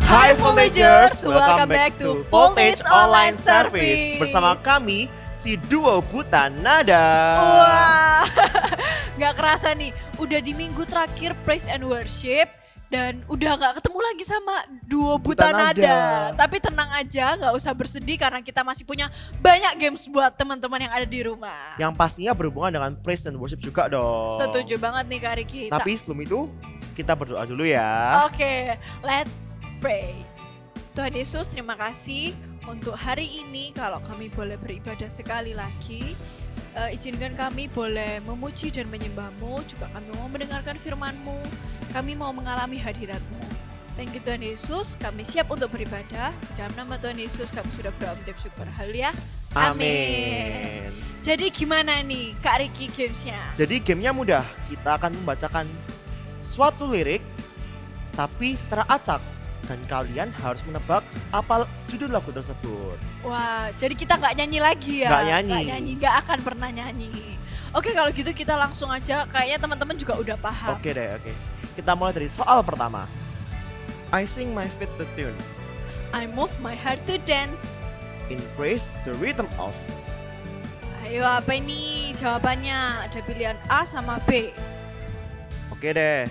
Hai Voltagers, welcome back to Voltage Online Service. Bersama kami, si duo buta nada. Wah, gak kerasa nih, udah di minggu terakhir Praise and Worship. Dan udah gak ketemu lagi sama duo buta nada. Tapi tenang aja, gak usah bersedih karena kita masih punya banyak games buat teman-teman yang ada di rumah. Yang pastinya berhubungan dengan Praise and Worship juga dong. Setuju banget nih Kak Riki. Tapi sebelum itu, kita berdoa dulu ya. Oke, let's pray. Tuhan Yesus, terima kasih untuk hari ini kalau kami boleh beribadah sekali lagi. Izinkan kami boleh memuji dan menyembah-Mu, juga kami mau mendengarkan firman-Mu, kami mau mengalami hadirat-Mu. Thank you Tuhan Yesus, kami siap untuk beribadah. Dalam nama Tuhan Yesus kami sudah berdoa mengucap syukur. Haleluya. Amin. Jadi gimana nih Kak Riki gamesnya? Jadi gamenya mudah, kita akan membacakan suatu lirik tapi secara acak. Dan kalian harus menebak apa judul lagu tersebut. Wah, jadi kita gak nyanyi lagi ya? Gak nyanyi. Gak akan pernah nyanyi. Oke, kalau gitu kita langsung aja, kayaknya teman-teman juga udah paham. Oke deh, oke. Kita mulai dari soal pertama. I sing my feet to tune. I move my heart to dance. In praise the rhythm of. Ayo, apa ini jawabannya? Ada pilihan A sama B. Oke deh.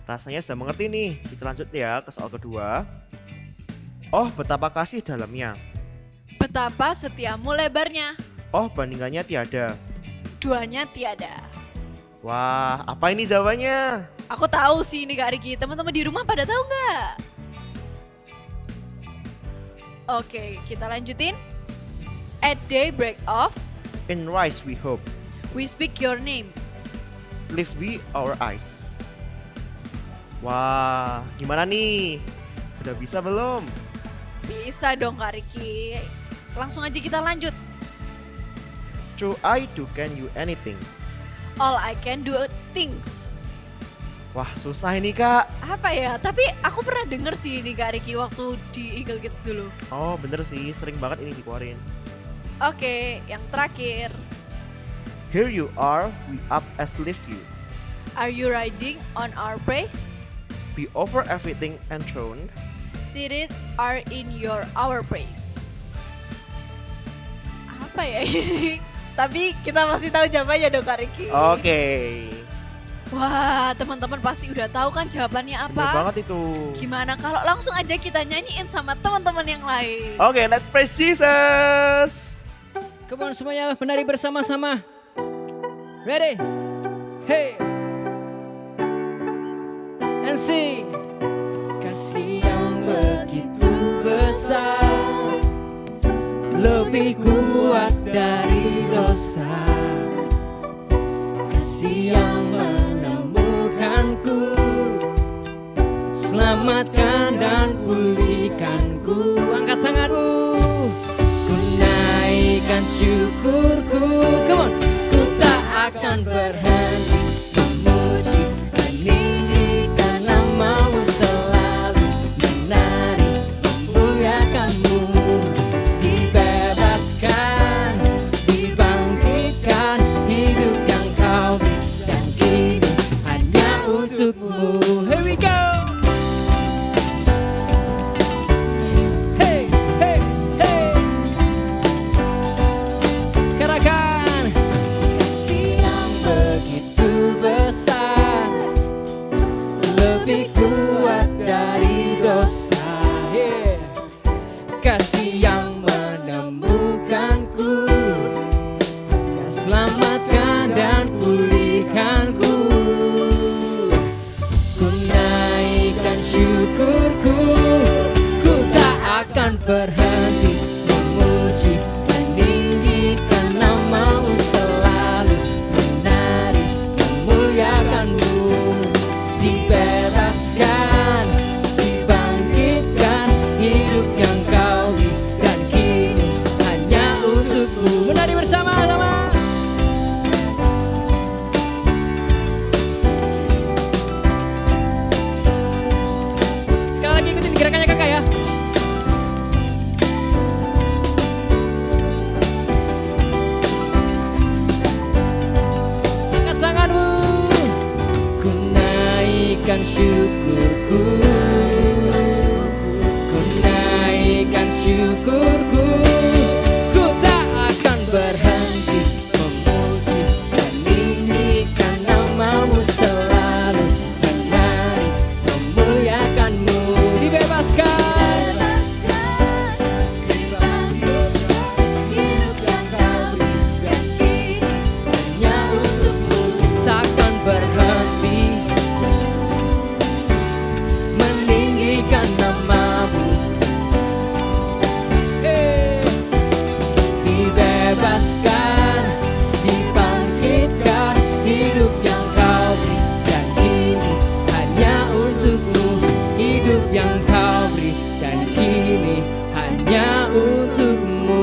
Rasanya sudah mengerti nih. Kita lanjut ya ke soal kedua. Oh, betapa kasih dalamnya. Betapa setiamu lebarnya. Oh, bandingannya tiada. Duanya tiada. Wah, apa ini jawabannya? Aku tahu sih ini Kak Riki. Teman-teman di rumah pada tahu nggak? Oke, kita lanjutin. At daybreak of. In rise we hope. We speak your name. Lift we our eyes. Wah, gimana nih? Udah bisa belum? Bisa dong Kak Riki. Langsung aja kita lanjut. True I do can you anything. All I can do things. Wah, susah ini Kak. Apa ya? Tapi aku pernah denger sih ini Kak Riki waktu di Eagle Kids dulu. Oh, bener sih, sering banget ini dikeluarin. Oke, yang terakhir. Here you are, we up as lift you. Are you riding on our praise? Be over everything enthroned. Seated are in our praise. Apa ya ini? Tapi kita masih tahu jawabannya dong Kak Riki. Oke. Wah, teman-teman pasti udah tahu kan jawabannya apa? Bener banget itu. Gimana kalau langsung aja kita nyanyiin sama teman-teman yang lain? Oke, let's praise Jesus. Come on semuanya menari bersama-sama. Ready? Hey. And sing. Kasih yang begitu besar, lebih kuat dari dosa. Kasih yang menemukanku, selamatkan dan pulihkanku. Angkat tanganmu. Ku naikkan syukurku. Come on. Ku tak akan berhenti memuji, meninggikan namamu, selalu menari, memuliakanmu. Dibebaskan, dibangkitkan, hidup yang kau beri dan kini hanya untukmu. Here we go. Hey, hey, hey. Katakan. Kasih yang begitu besar, lebih kuat dari dosa. Yeah. Kasih yang menemukanku, yang selamatkan dan pulihkanku. Ku naikkan syukurku, ku tak akan berhenti memuji, meninggikan namamu, selalu menari, memuliakanmu. Dibebaskan, dibangkitkan, hidup yang kau beri dan kini hanya untukmu. Menari bersama-sama. Sekali lagi ikutin gerakannya kakak ya. Angkat tanganmu. Ku naikkan syukurku, syukurku. Ku tak akan berhenti memuji, meninggikan namamu selalu, menari, memuliakanmu. Dibebaskan, hanya untukmu. Takkan berhenti meninggikan namamu. Dibebaskan, dibangkitkan, hidup yang kau beri, dan kini hanya untukmu. Hidup yang kau beri, dan kini hanya untukmu.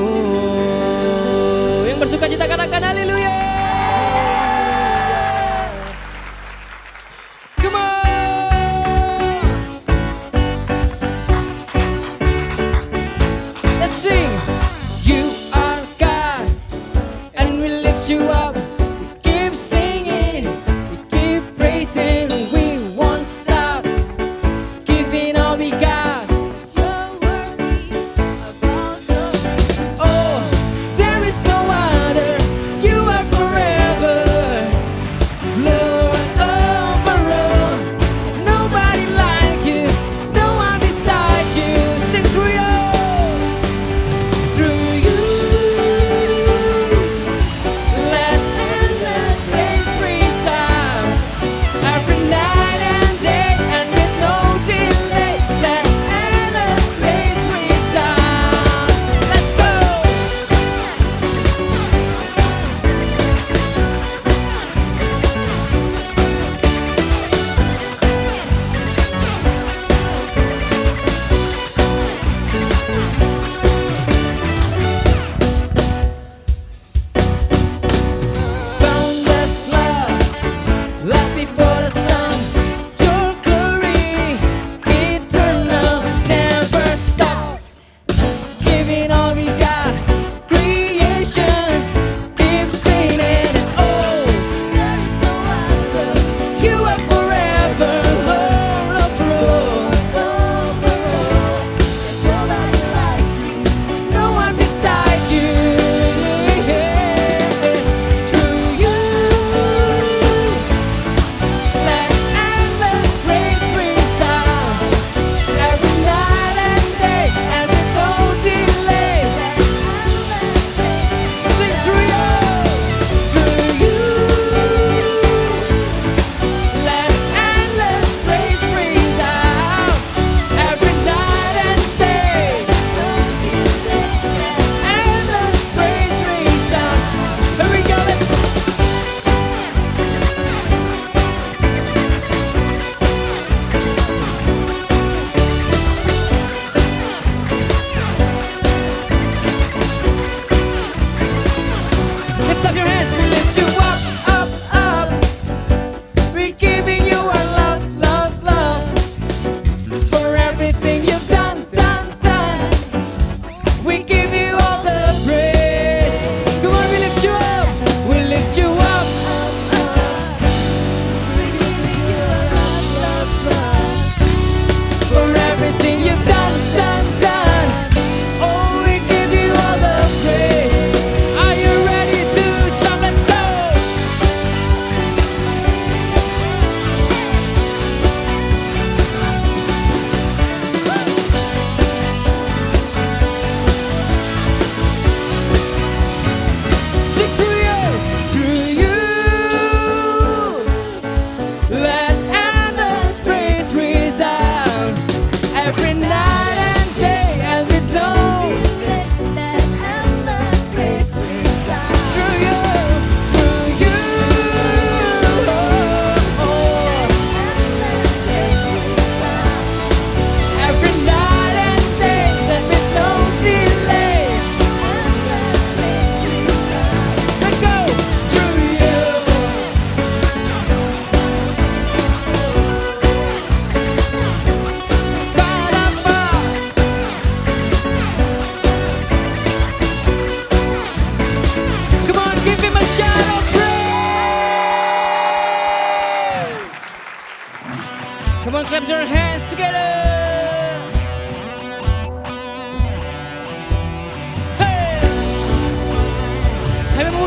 Yang bersuka cita katakan haleluya. Come on, let's sing. You are God, and we lift you up. We keep singing, we keep praising. We won't stop giving all we got. Oh, there is no other. You are forever, Lord over all. Nobody like you, no one beside you. Sing through you. Through you, let endless praise resound every night and day, and with no delay. Let endless praise resound. Let's go. Boundless love, love before the sun. Your glory, eternal, never stop. Giving all we got, creation keeps singing. And oh, there is no other. You are forever, Lord over all. There's nobody like you, no one beside you. Through you, let endless praise resound every night and day, and with no delay. Sing through you, let endless praise resound every night and day. Endless praise resound. Here we go. Lift up your hands, we lift you up, up, up. We're giving you our love, love, love. For everything you've done, done, done. We give you all the praise. Come on, we lift you up, we lift you up, up, up. We're giving you our love, love, love. For everything you've done, done, done. Oh, we give you all the praise. Are you ready to jump? Let's go. Sing through you, let endless praise resound every night and day, and with no through you, every night and day, and with no delay. Let go through you. Ba-da-ba. Come on, give him a shout of praise. Come on, clap your hands together.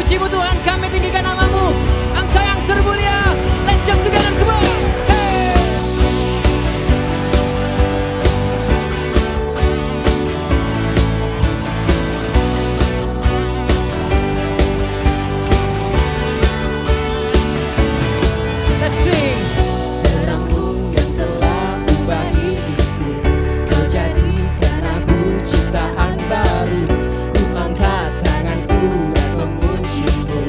memuji-Mu Tuhan, kami tinggikan nama-Mu. Engkau yang termulia. Let's jump together, come on. Hey. Let's sing. Terang-Mu yang telah ubah hidupku, Kau jadikan aku ciptaan baru. Ku angkat tanganku dan memuji-Mu.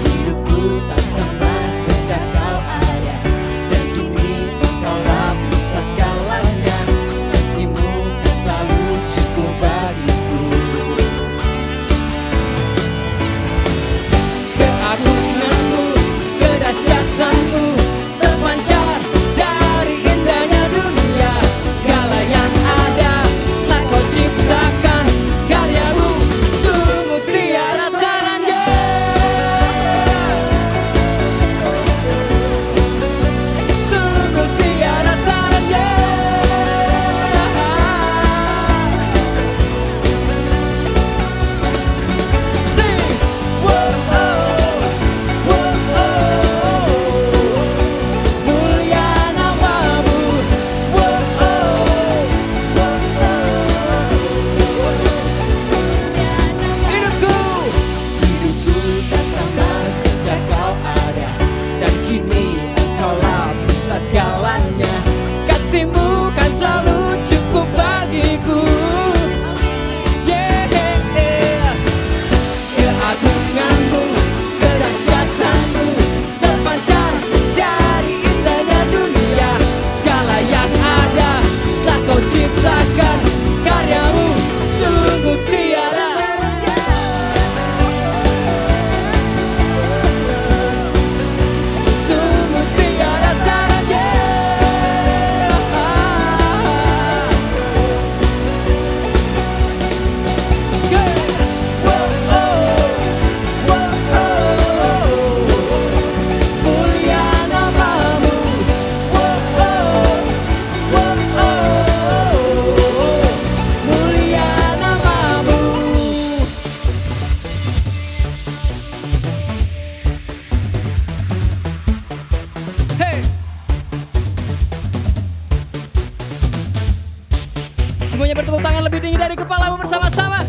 Hidupku tak sama sejak Kau ada, dan kini Engkaulah pusat segalanya. Kasih-Mu kan selalu cukup bagiku. Keagungan-Mu, kedahsyatan-Mu terpancar dari indahnya dunia. Segala yang ada telah Kau ciptakan, karya-Mu sungguh tiada tandanya. Sungguh tiada tandanya. Sing, wow, mulia nama-Mu. Hidupku tak sama sejak Kau ada, dan kini Engkaulah pusat segalanya. Kasih-Mu kan selalu cukup bagiku. Yeah. Keagungan-Mu, kedahsyatan-Mu terpancar dari indahnya dunia. Segala yang ada telah Kau ciptakan, karya-Mu sungguh tiada. Sungguh tiada tandanya. Mulia nama-Mu. Mulia nama-Mu. Hey. Semuanya bertepuk tangan lebih tinggi dari kepalamu bersama-sama.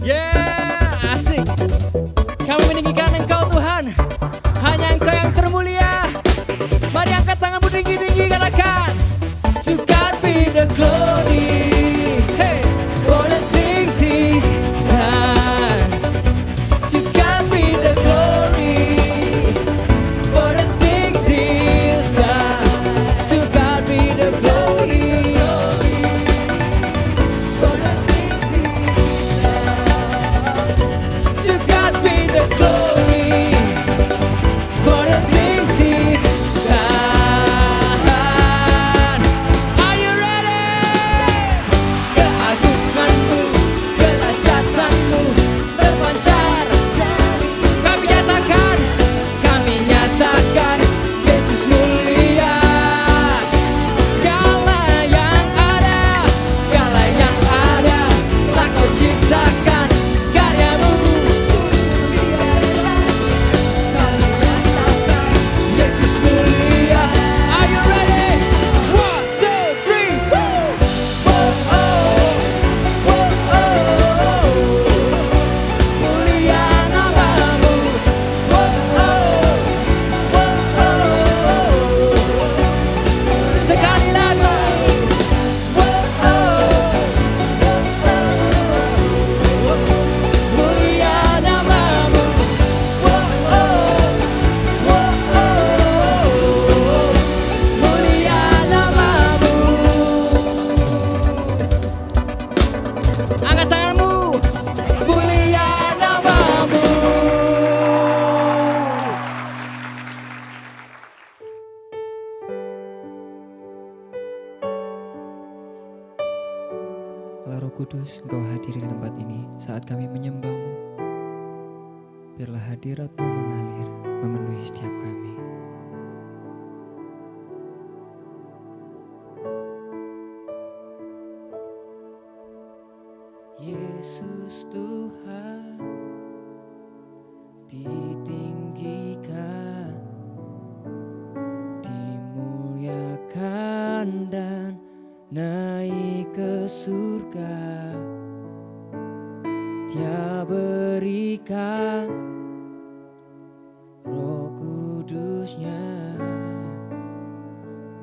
Yeah, asik. Kami meninggikan Engkau Tuhan, hanya Engkau yang termulia. Mari angkat tanganmu tinggi-tinggi, katakan, To God be the glory. Hey, for the things He's done. To God be the glory. For the things He's done. To God be the glory. For the things He's done. To God be the glory. For the things He's done. Are you ready? Keagungan-Mu, kedahsyatan-Mu terpancar. Kami nyatakan, Yesus mulia. Segala yang ada telah Kau ciptakan, karya-Mu sungguh tiada. Kami nyatakan, Yesus mulia. Are you ready? 1, 2, 3, woo! Mulia nama-Mu. Sekali lagi. Mulia nama-Mu. Mulia nama-Mu. Angkat tanganmu. Mulia nama-Mu. Allah Roh Kudus, Engkau hadir di tempat ini saat kami menyembah-Mu. Biarlah hadirat-Mu mengalir, memenuhi setiap kami. Yesus Tuhan ditinggikan, dimuliakan dan naik ke surga. Dia berikan Roh Kudusnya,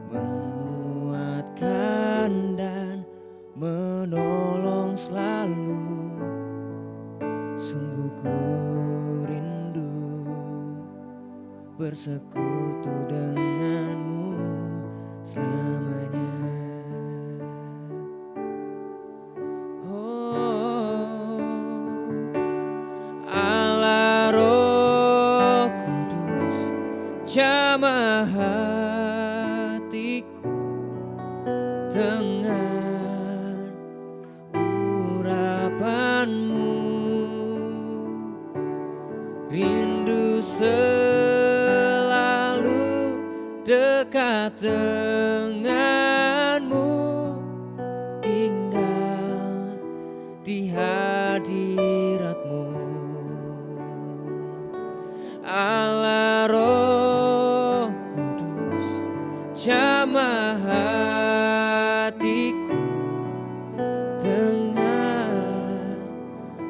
menguatkan dan menolong selalu. Sungguh ku rindu bersekutu denganmu selamanya. Allah Roh Kudus, jamah hatiku dengan urapanmu. Rindu selalu dekat denganmu, tinggal di hadiratmu. Allah Roh Kudus, jamah hatiku dengan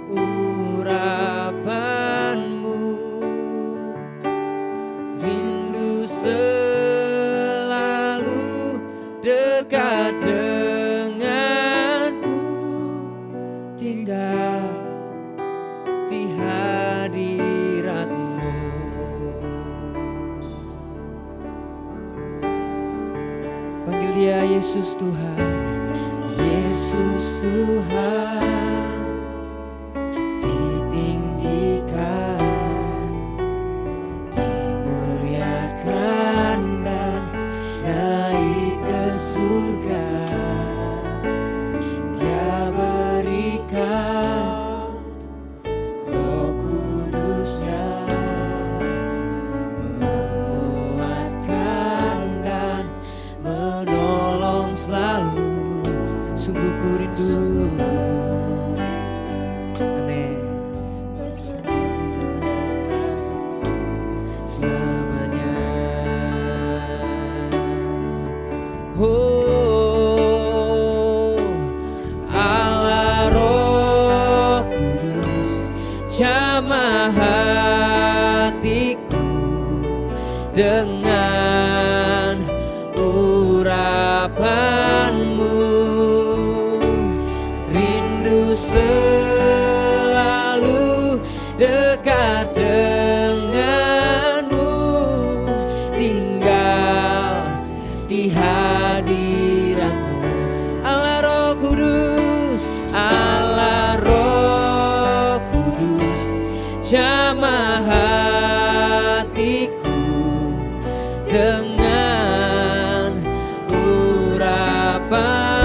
urapanmu. Rindu selalu dekat denganmu, tinggal di hadiratmu. Panggil dia Yesus Tuhan, Yesus Tuhan ditinggikan, dimuliakan dan naik ke surga. Dia berikan Roh Kudusnya, menguatkan dan menolong selalu. Sungguh ku rindu, amin, bersekutu denganmu selamanya. Oh, Allah Roh Kudus, jamah hatiku dengan urapanmu. Rindu selalu dekat denganmu, tinggal di hadiratmu. Allah Roh Kudus, Allah Roh Kudus, jamah hatiku dengan urapan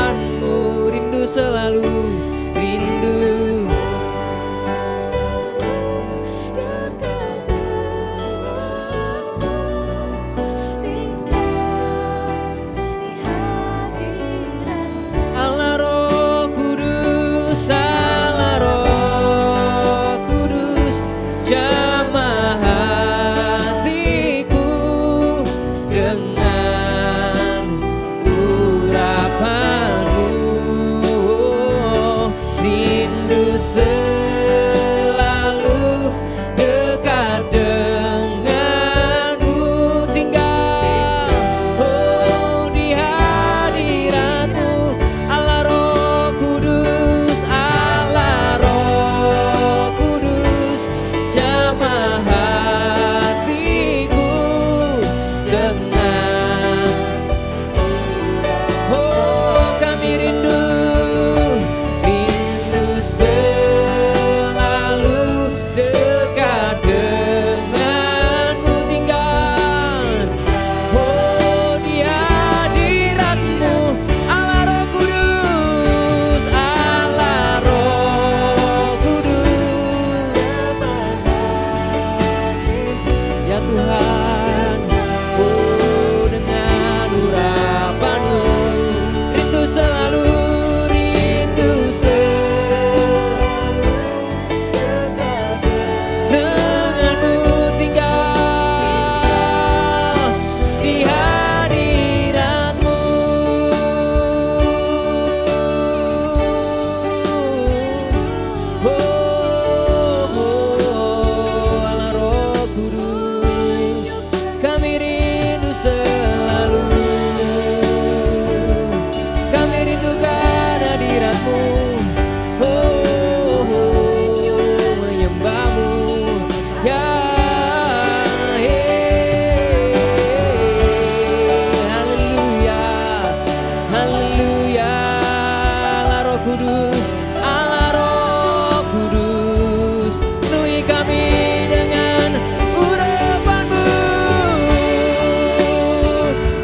Kudus, Allah Roh Kudus, penuhi kami dengan urapan-Mu,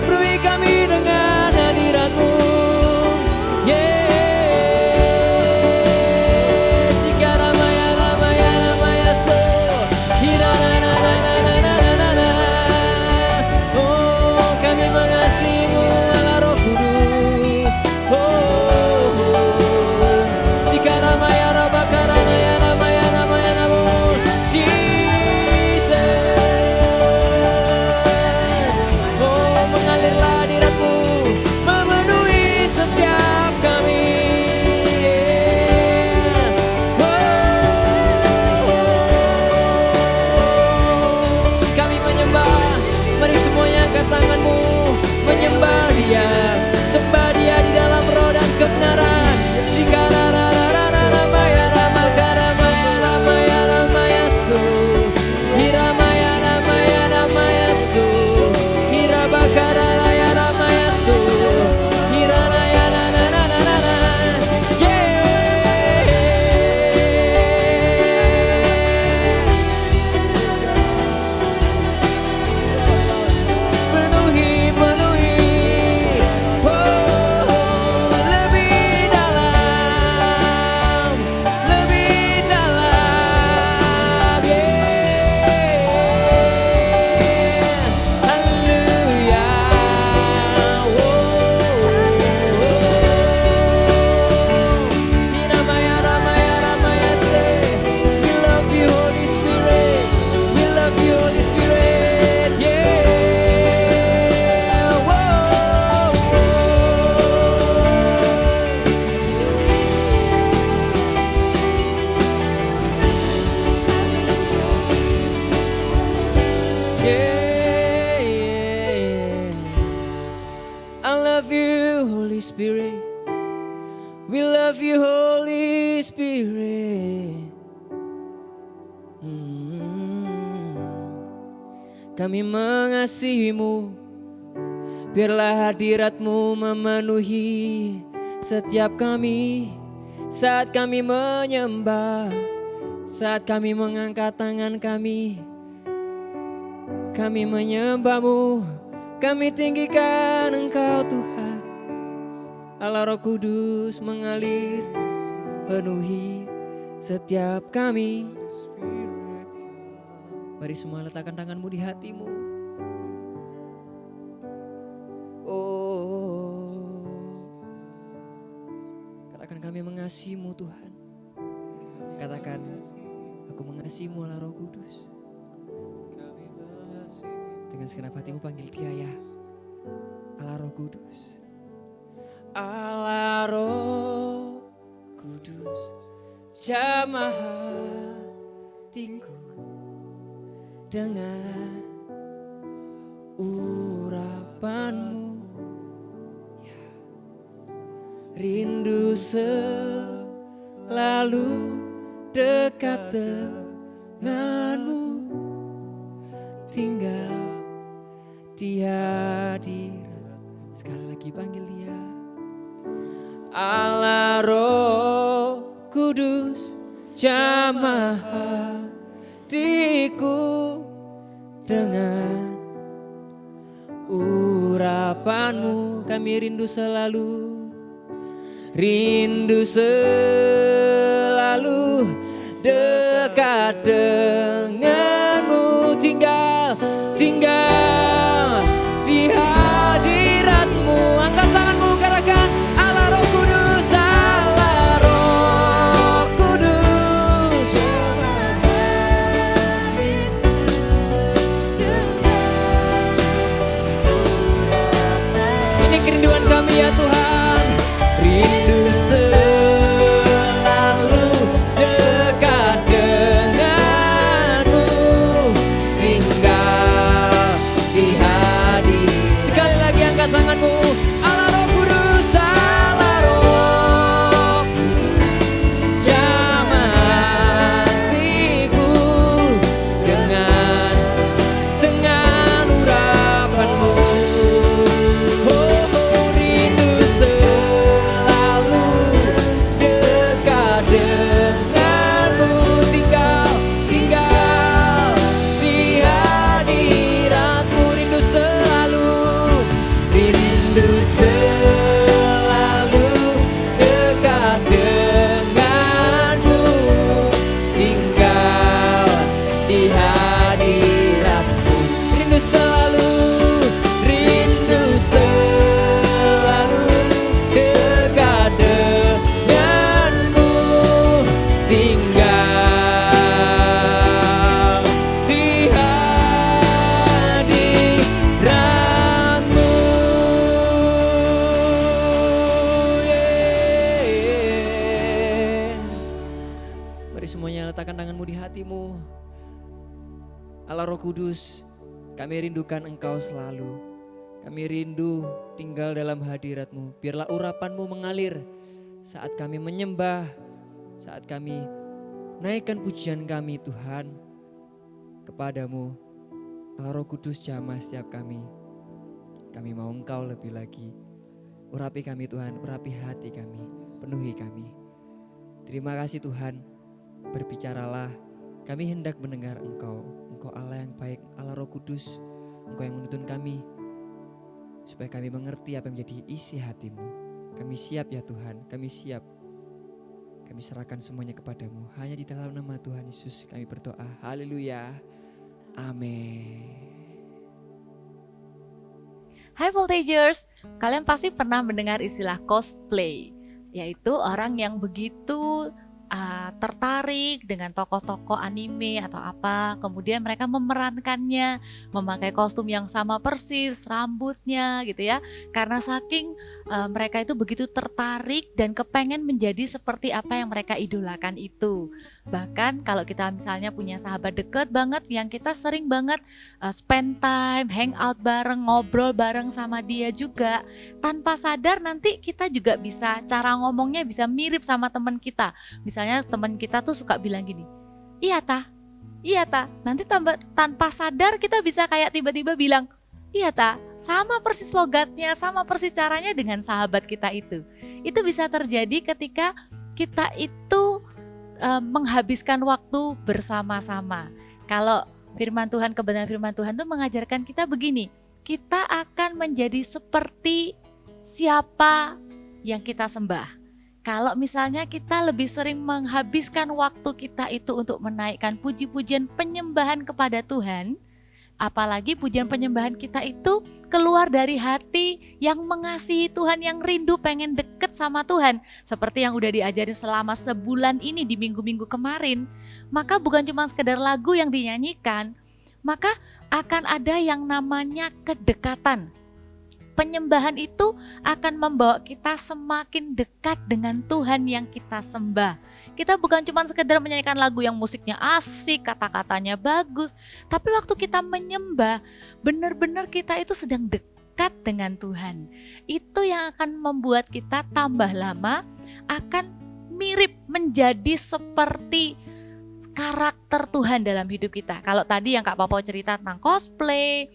penuhi kami dengan hadirat-Mu. Tanganmu menyembah Dia, sembah Dia di dalam roh dan kebenaran. Sikararararararabaya ramakarabaya ramaya ramaya su, hiramaya ramaya ramaya su, hirabakararaya ramaya su, hiranaya nanananana. I love you, Holy Spirit. We love you, Holy Spirit. Kami mengasihi-Mu. Biarlah hadirat-Mu memenuhi setiap kami. Saat kami menyembah, saat kami mengangkat tangan kami menyembah-Mu. Kami tinggikan Engkau Tuhan. Allah Roh Kudus mengalir penuhi setiap kami. Mari semua letakkan tanganmu di hatimu. Oh, katakan kami mengasihi-Mu Tuhan. Katakan aku mengasihi-Mu Allah Roh Kudus. Dengan segenap hatimu panggil Dia ya, Allah Roh Kudus. Allah Roh Kudus, jamah hatiku dengan urapan-Mu. Ya. Rindu selalu dekat denganmu, tinggal di hadirat. Sekali lagi panggil Dia, Allah Roh Kudus, jamah hatiku dengan urapan-Mu. Kami rindu selalu dekat denganmu, tinggal di hadirat-Mu. Angkat tanganmu, katakan Allah Roh Kudus, Allah Roh Kudus. Ini kerinduan kami ya Tuhan, rindu selalu dekat denganmu. meletakkan tanganmu di hatimu. Allah Roh Kudus, kami rindukan Engkau selalu. Kami rindu tinggal dalam hadirat-Mu. Biarlah urapan-Mu mengalir saat kami menyembah, saat kami naikkan pujian kami Tuhan kepadamu. Allah Roh Kudus jamah setiap kami. Kami mau Engkau lebih lagi. Urapi kami Tuhan, urapi hati kami, penuhi kami. Terima kasih Tuhan, berbicaralah. Kami hendak mendengar Engkau. Engkau Allah yang baik, Allah Roh Kudus. Engkau yang menuntun kami, supaya kami mengerti apa yang menjadi isi hati-Mu. Kami siap ya Tuhan, kami siap. Kami serahkan semuanya kepadamu. Hanya di dalam nama Tuhan Yesus kami berdoa. Haleluya. Amin. Hai Voltagers, kalian pasti pernah mendengar istilah cosplay, yaitu orang yang begitu tertarik dengan tokoh-tokoh anime atau apa, kemudian mereka memerankannya, memakai kostum yang sama persis, rambutnya gitu ya, karena saking mereka itu begitu tertarik dan kepengen menjadi seperti apa yang mereka idolakan itu. Bahkan kalau kita misalnya punya sahabat deket banget yang kita sering banget spend time, hang out bareng, ngobrol bareng sama dia juga, tanpa sadar nanti kita juga bisa, cara ngomongnya bisa mirip sama teman kita. Misalnya teman kita tuh suka bilang gini, iya ta, nanti tanpa sadar kita bisa kayak tiba-tiba bilang, iya ta, sama persis logatnya, sama persis caranya dengan sahabat kita itu. Itu bisa terjadi ketika kita itu menghabiskan waktu bersama-sama. Kalau firman Tuhan, kebenaran firman Tuhan tuh mengajarkan kita begini, kita akan menjadi seperti siapa yang kita sembah. Kalau misalnya kita lebih sering menghabiskan waktu kita itu untuk menaikkan puji-pujian penyembahan kepada Tuhan, apalagi pujian penyembahan kita itu keluar dari hati yang mengasihi Tuhan, yang rindu pengen deket sama Tuhan, seperti yang udah diajarin selama sebulan ini di minggu-minggu kemarin, maka bukan cuma sekedar lagu yang dinyanyikan, maka akan ada yang namanya kedekatan. Penyembahan itu akan membawa kita semakin dekat dengan Tuhan yang kita sembah. Kita bukan cuma sekedar menyanyikan lagu yang musiknya asik, kata-katanya bagus, tapi waktu kita menyembah, benar-benar kita itu sedang dekat dengan Tuhan. Itu yang akan membuat kita tambah lama akan mirip menjadi seperti karakter Tuhan dalam hidup kita. Kalau tadi yang Kak Popo cerita tentang cosplay,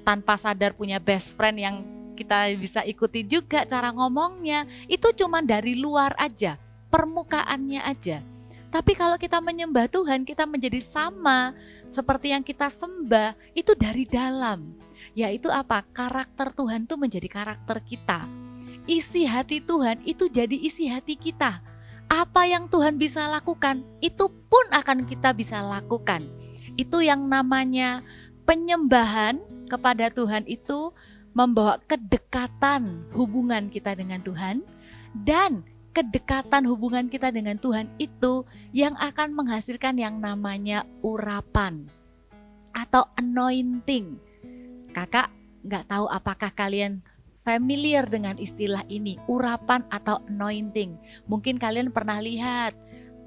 tanpa sadar punya best friend yang kita bisa ikuti juga cara ngomongnya, itu cuma dari luar aja, permukaannya aja. Tapi kalau kita menyembah Tuhan, kita menjadi sama seperti yang kita sembah, itu dari dalam. Yaitu apa? Karakter Tuhan itu menjadi karakter kita. Isi hati Tuhan itu jadi isi hati kita. Apa yang Tuhan bisa lakukan, itu pun akan kita bisa lakukan. Itu yang namanya penyembahan kepada Tuhan, itu membawa kedekatan hubungan kita dengan Tuhan, dan kedekatan hubungan kita dengan Tuhan itu yang akan menghasilkan yang namanya urapan atau anointing. Kakak nggak tahu apakah kalian familiar dengan istilah ini, urapan atau anointing. Mungkin kalian pernah lihat,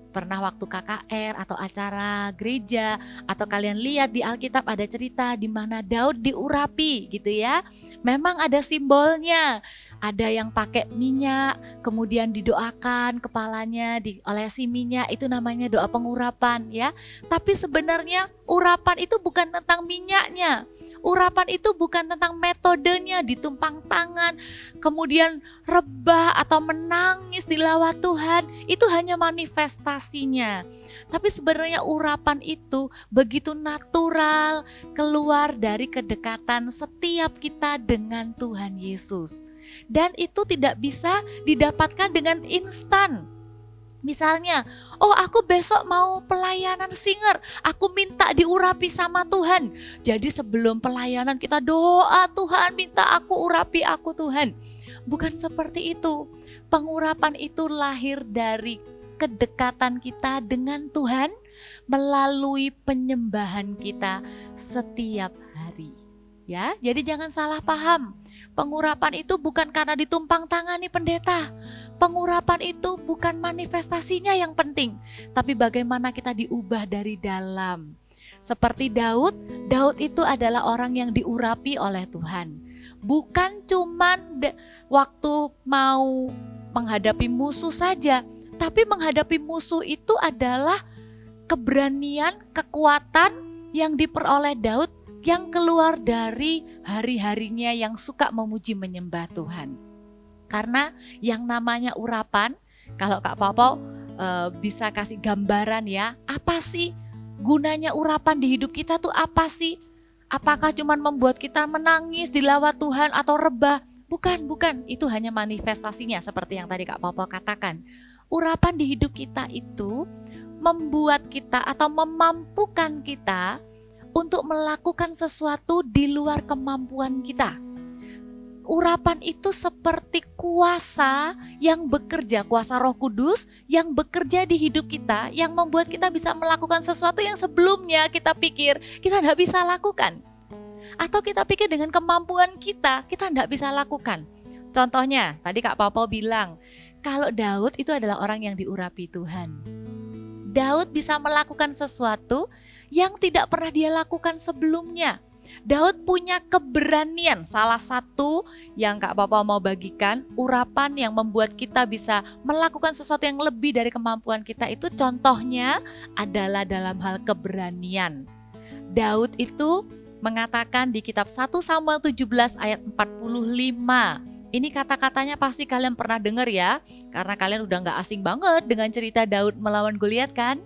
pernah waktu KKR atau acara gereja, atau kalian lihat di Alkitab ada cerita di mana Daud diurapi gitu ya. Memang ada simbolnya, ada yang pakai minyak, kemudian didoakan kepalanya, diolesi minyak, itu namanya doa pengurapan ya. Tapi sebenarnya urapan itu bukan tentang minyaknya. Urapan itu bukan tentang metodenya, ditumpang tangan, kemudian rebah atau menangis di lawat Tuhan. Itu hanya manifestasinya. Tapi sebenarnya urapan itu begitu natural, keluar dari kedekatan setiap kita dengan Tuhan Yesus. Dan itu tidak bisa didapatkan dengan instan. Misalnya, oh aku besok mau pelayanan singer, aku minta diurapi sama Tuhan. Jadi sebelum pelayanan kita doa, Tuhan minta aku urapi aku Tuhan. Bukan seperti itu. Pengurapan itu lahir dari kedekatan kita dengan Tuhan melalui penyembahan kita setiap hari. Ya, jadi jangan salah paham. Pengurapan itu bukan karena ditumpang tangani pendeta. Pengurapan itu bukan manifestasinya yang penting, tapi bagaimana kita diubah dari dalam. Seperti Daud itu adalah orang yang diurapi oleh Tuhan. Bukan cuman waktu mau menghadapi musuh saja, tapi menghadapi musuh itu adalah keberanian, kekuatan yang diperoleh Daud yang keluar dari hari-harinya yang suka memuji menyembah Tuhan. Karena yang namanya urapan, kalau Kak Popo bisa kasih gambaran ya, apa sih gunanya urapan di hidup kita tuh apa sih? Apakah cuma membuat kita menangis dilawat Tuhan atau rebah? Bukan, itu hanya manifestasinya seperti yang tadi Kak Popo katakan. Urapan di hidup kita itu membuat kita atau memampukan kita untuk melakukan sesuatu di luar kemampuan kita. Urapan itu seperti kuasa yang bekerja, kuasa Roh Kudus yang bekerja di hidup kita, yang membuat kita bisa melakukan sesuatu yang sebelumnya kita pikir kita tidak bisa lakukan. Atau kita pikir dengan kemampuan kita tidak bisa lakukan. Contohnya, tadi Kak Popo bilang, kalau Daud itu adalah orang yang diurapi Tuhan. Daud bisa melakukan sesuatu yang tidak pernah dia lakukan sebelumnya. Daud punya keberanian. Salah satu yang Kak Papa mau bagikan, urapan yang membuat kita bisa melakukan sesuatu yang lebih dari kemampuan kita itu contohnya adalah dalam hal keberanian. Daud itu mengatakan di kitab 1 Samuel 17 ayat 45. Ini kata-katanya pasti kalian pernah dengar ya, karena kalian udah gak asing banget dengan cerita Daud melawan Goliat kan.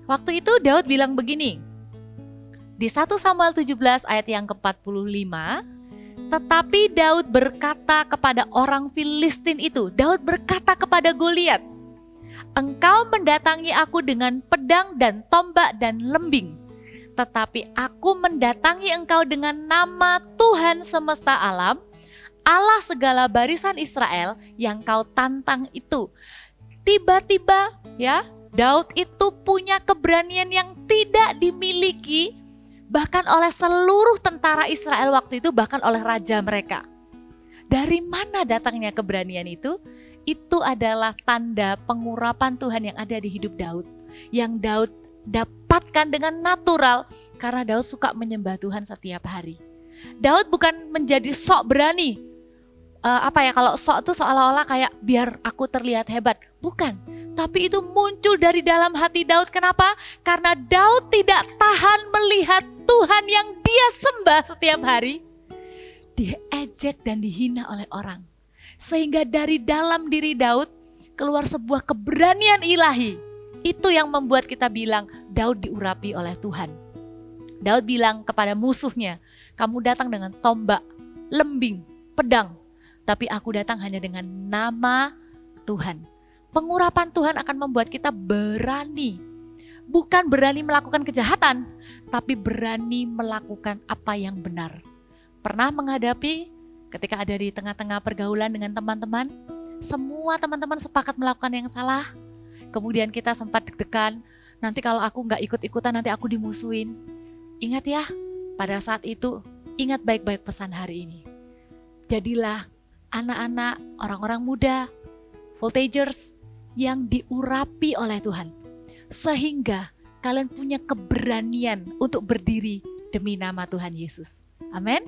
Waktu itu Daud bilang begini, di 1 Samuel 17 ayat yang ke-45, tetapi Daud berkata kepada orang Filistin itu, Daud berkata kepada Goliat, engkau mendatangi aku dengan pedang dan tombak dan lembing, tetapi aku mendatangi engkau dengan nama Tuhan semesta alam, Allah segala barisan Israel yang kau tantang itu. Tiba-tiba ya, Daud itu punya keberanian yang tidak dimiliki bahkan oleh seluruh tentara Israel waktu itu, bahkan oleh raja mereka. Dari mana datangnya keberanian itu? Itu adalah tanda pengurapan Tuhan yang ada di hidup Daud, yang Daud dapatkan dengan natural karena Daud suka menyembah Tuhan setiap hari. Daud bukan menjadi sok berani. Kalau sok itu seolah-olah kayak biar aku terlihat hebat. Bukan, tapi itu muncul dari dalam hati Daud. Kenapa? Karena Daud tidak tahan melihat Tuhan yang dia sembah setiap hari diejek dan dihina oleh orang. Sehingga dari dalam diri Daud keluar sebuah keberanian ilahi. Itu yang membuat kita bilang Daud diurapi oleh Tuhan. Daud bilang kepada musuhnya, kamu datang dengan tombak, lembing, pedang, tapi aku datang hanya dengan nama Tuhan. Pengurapan Tuhan akan membuat kita berani. Bukan berani melakukan kejahatan, tapi berani melakukan apa yang benar. Pernah menghadapi ketika ada di tengah-tengah pergaulan dengan teman-teman, semua teman-teman sepakat melakukan yang salah. Kemudian kita sempat deg-degan, nanti kalau aku gak ikut-ikutan nanti aku dimusuhin. Ingat ya, pada saat itu ingat baik-baik pesan hari ini. Jadilah anak-anak, orang-orang muda, voltagers yang diurapi oleh Tuhan. Sehingga kalian punya keberanian untuk berdiri demi nama Tuhan Yesus. Amin.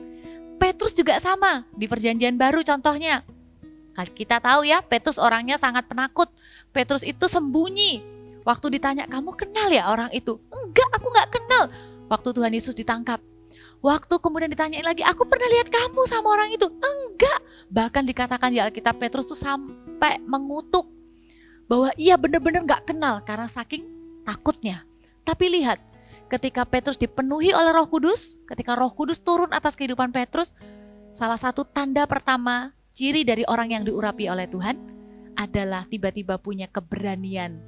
Petrus juga sama di perjanjian baru contohnya. Kita tahu ya, Petrus orangnya sangat penakut. Petrus itu sembunyi. Waktu ditanya, kamu kenal ya orang itu? Enggak, aku gak kenal. Waktu Tuhan Yesus ditangkap. Waktu kemudian ditanyain lagi, aku pernah lihat kamu sama orang itu? Enggak. Bahkan dikatakan di Alkitab Petrus tuh sampai mengutuk bahwa ia benar-benar gak kenal karena saking takutnya. Tapi lihat, ketika Petrus dipenuhi oleh Roh Kudus, ketika Roh Kudus turun atas kehidupan Petrus, salah satu tanda pertama, ciri dari orang yang diurapi oleh Tuhan adalah tiba-tiba punya keberanian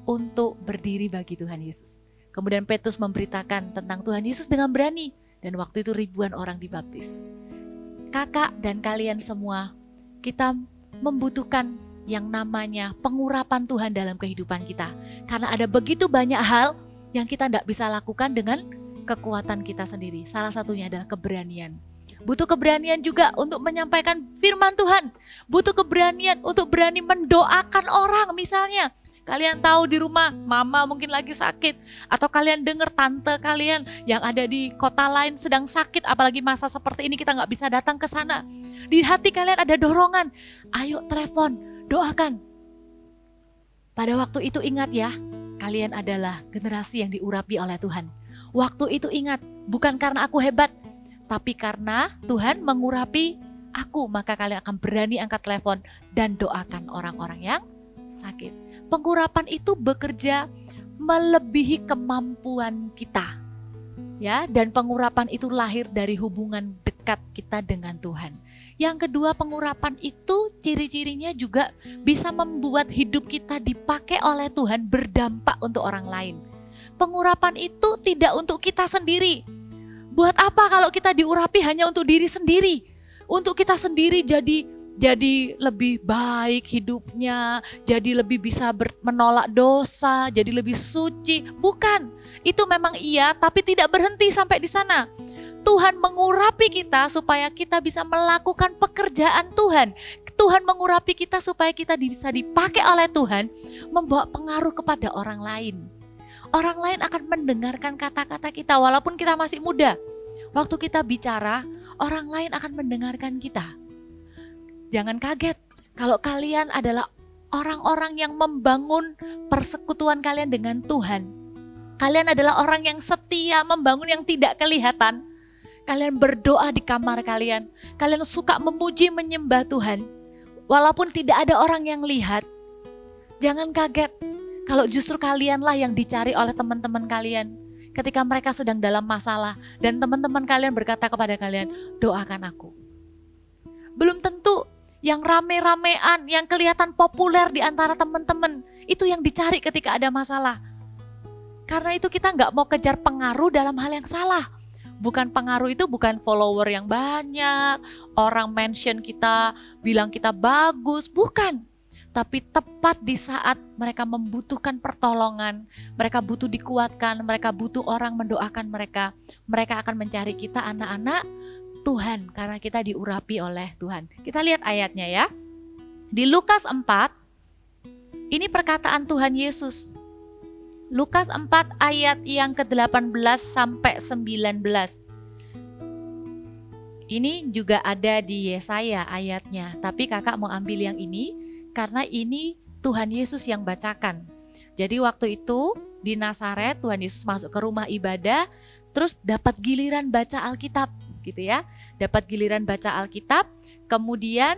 untuk berdiri bagi Tuhan Yesus. Kemudian Petrus memberitakan tentang Tuhan Yesus dengan berani. Dan waktu itu ribuan orang dibaptis. Kakak dan kalian semua, kita membutuhkan yang namanya pengurapan Tuhan dalam kehidupan kita. Karena ada begitu banyak hal yang kita tidak bisa lakukan dengan kekuatan kita sendiri. Salah satunya adalah keberanian. Butuh keberanian juga untuk menyampaikan firman Tuhan. Butuh keberanian untuk berani mendoakan orang. Misalnya kalian tahu di rumah mama mungkin lagi sakit, atau kalian dengar tante kalian yang ada di kota lain sedang sakit, apalagi masa seperti ini kita nggak bisa datang ke sana. Di hati kalian ada dorongan, ayo telepon, doakan. Pada waktu itu ingat ya, kalian adalah generasi yang diurapi oleh Tuhan. Waktu itu ingat, bukan karena aku hebat, tapi karena Tuhan mengurapi aku, maka kalian akan berani angkat telepon dan doakan orang-orang yang sakit. Pengurapan itu bekerja melebihi kemampuan kita. Ya, dan pengurapan itu lahir dari hubungan dekat kita dengan Tuhan. Yang kedua, pengurapan itu ciri-cirinya juga bisa membuat hidup kita dipakai oleh Tuhan berdampak untuk orang lain. Pengurapan itu tidak untuk kita sendiri. Buat apa kalau kita diurapi hanya untuk diri sendiri? Untuk kita sendiri jadi lebih baik hidupnya, jadi lebih bisa menolak dosa, jadi lebih suci. Bukan, itu memang iya, tapi tidak berhenti sampai di sana. Tuhan mengurapi kita supaya kita bisa melakukan pekerjaan Tuhan. Tuhan mengurapi kita supaya kita bisa dipakai oleh Tuhan membawa pengaruh kepada orang lain. Orang lain akan mendengarkan kata-kata kita walaupun kita masih muda. Waktu kita bicara, orang lain akan mendengarkan kita. Jangan kaget kalau kalian adalah orang-orang yang membangun persekutuan kalian dengan Tuhan. Kalian adalah orang yang setia membangun yang tidak kelihatan. Kalian berdoa di kamar kalian. Kalian suka memuji menyembah Tuhan. Walaupun tidak ada orang yang lihat. Jangan kaget kalau justru kalianlah yang dicari oleh teman-teman kalian. Ketika mereka sedang dalam masalah dan teman-teman kalian berkata kepada kalian, doakan aku. Belum tentu yang rame-ramean, yang kelihatan populer di antara teman-teman, itu yang dicari ketika ada masalah. Karena itu kita nggak mau kejar pengaruh dalam hal yang salah. Bukan pengaruh itu bukan follower yang banyak, orang mention kita, bilang kita bagus, bukan. Tapi tepat di saat mereka membutuhkan pertolongan, mereka butuh dikuatkan, mereka butuh orang mendoakan mereka. Mereka akan mencari kita anak-anak Tuhan karena kita diurapi oleh Tuhan. Kita lihat ayatnya ya. Di Lukas 4, ini perkataan Tuhan Yesus. Lukas 4 ayat yang ke-18 sampai 19. Ini juga ada di Yesaya ayatnya, tapi kakak mau ambil yang ini karena ini Tuhan Yesus yang bacakan. Jadi waktu itu di Nazaret Tuhan Yesus masuk ke rumah ibadah, terus dapat giliran baca Alkitab gitu ya. Dapat giliran baca Alkitab, kemudian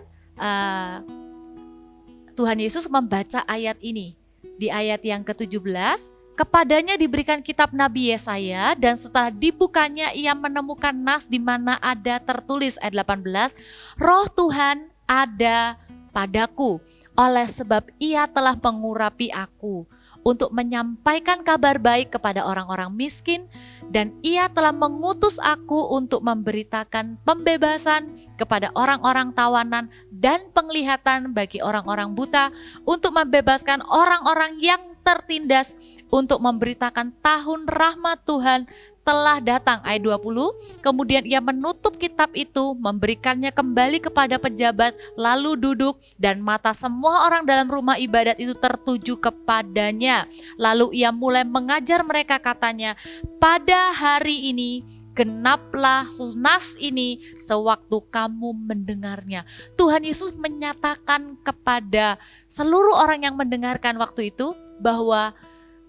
Tuhan Yesus membaca ayat ini. Di ayat yang ke-17, kepadanya diberikan kitab Nabi Yesaya dan setelah dibukanya ia menemukan nas di mana ada tertulis ayat 18, Roh Tuhan ada padaku oleh sebab ia telah mengurapi aku untuk menyampaikan kabar baik kepada orang-orang miskin dan ia telah mengutus aku untuk memberitakan pembebasan kepada orang-orang tawanan dan penglihatan bagi orang-orang buta, untuk membebaskan orang-orang yang tertindas, untuk memberitakan tahun rahmat Tuhan telah datang. Ayat 20, kemudian ia menutup kitab itu, memberikannya kembali kepada pejabat, lalu duduk dan mata semua orang dalam rumah ibadat itu tertuju kepadanya. Lalu ia mulai mengajar mereka katanya, pada hari ini genaplah nas ini sewaktu kamu mendengarnya. Tuhan Yesus menyatakan kepada seluruh orang yang mendengarkan waktu itu bahwa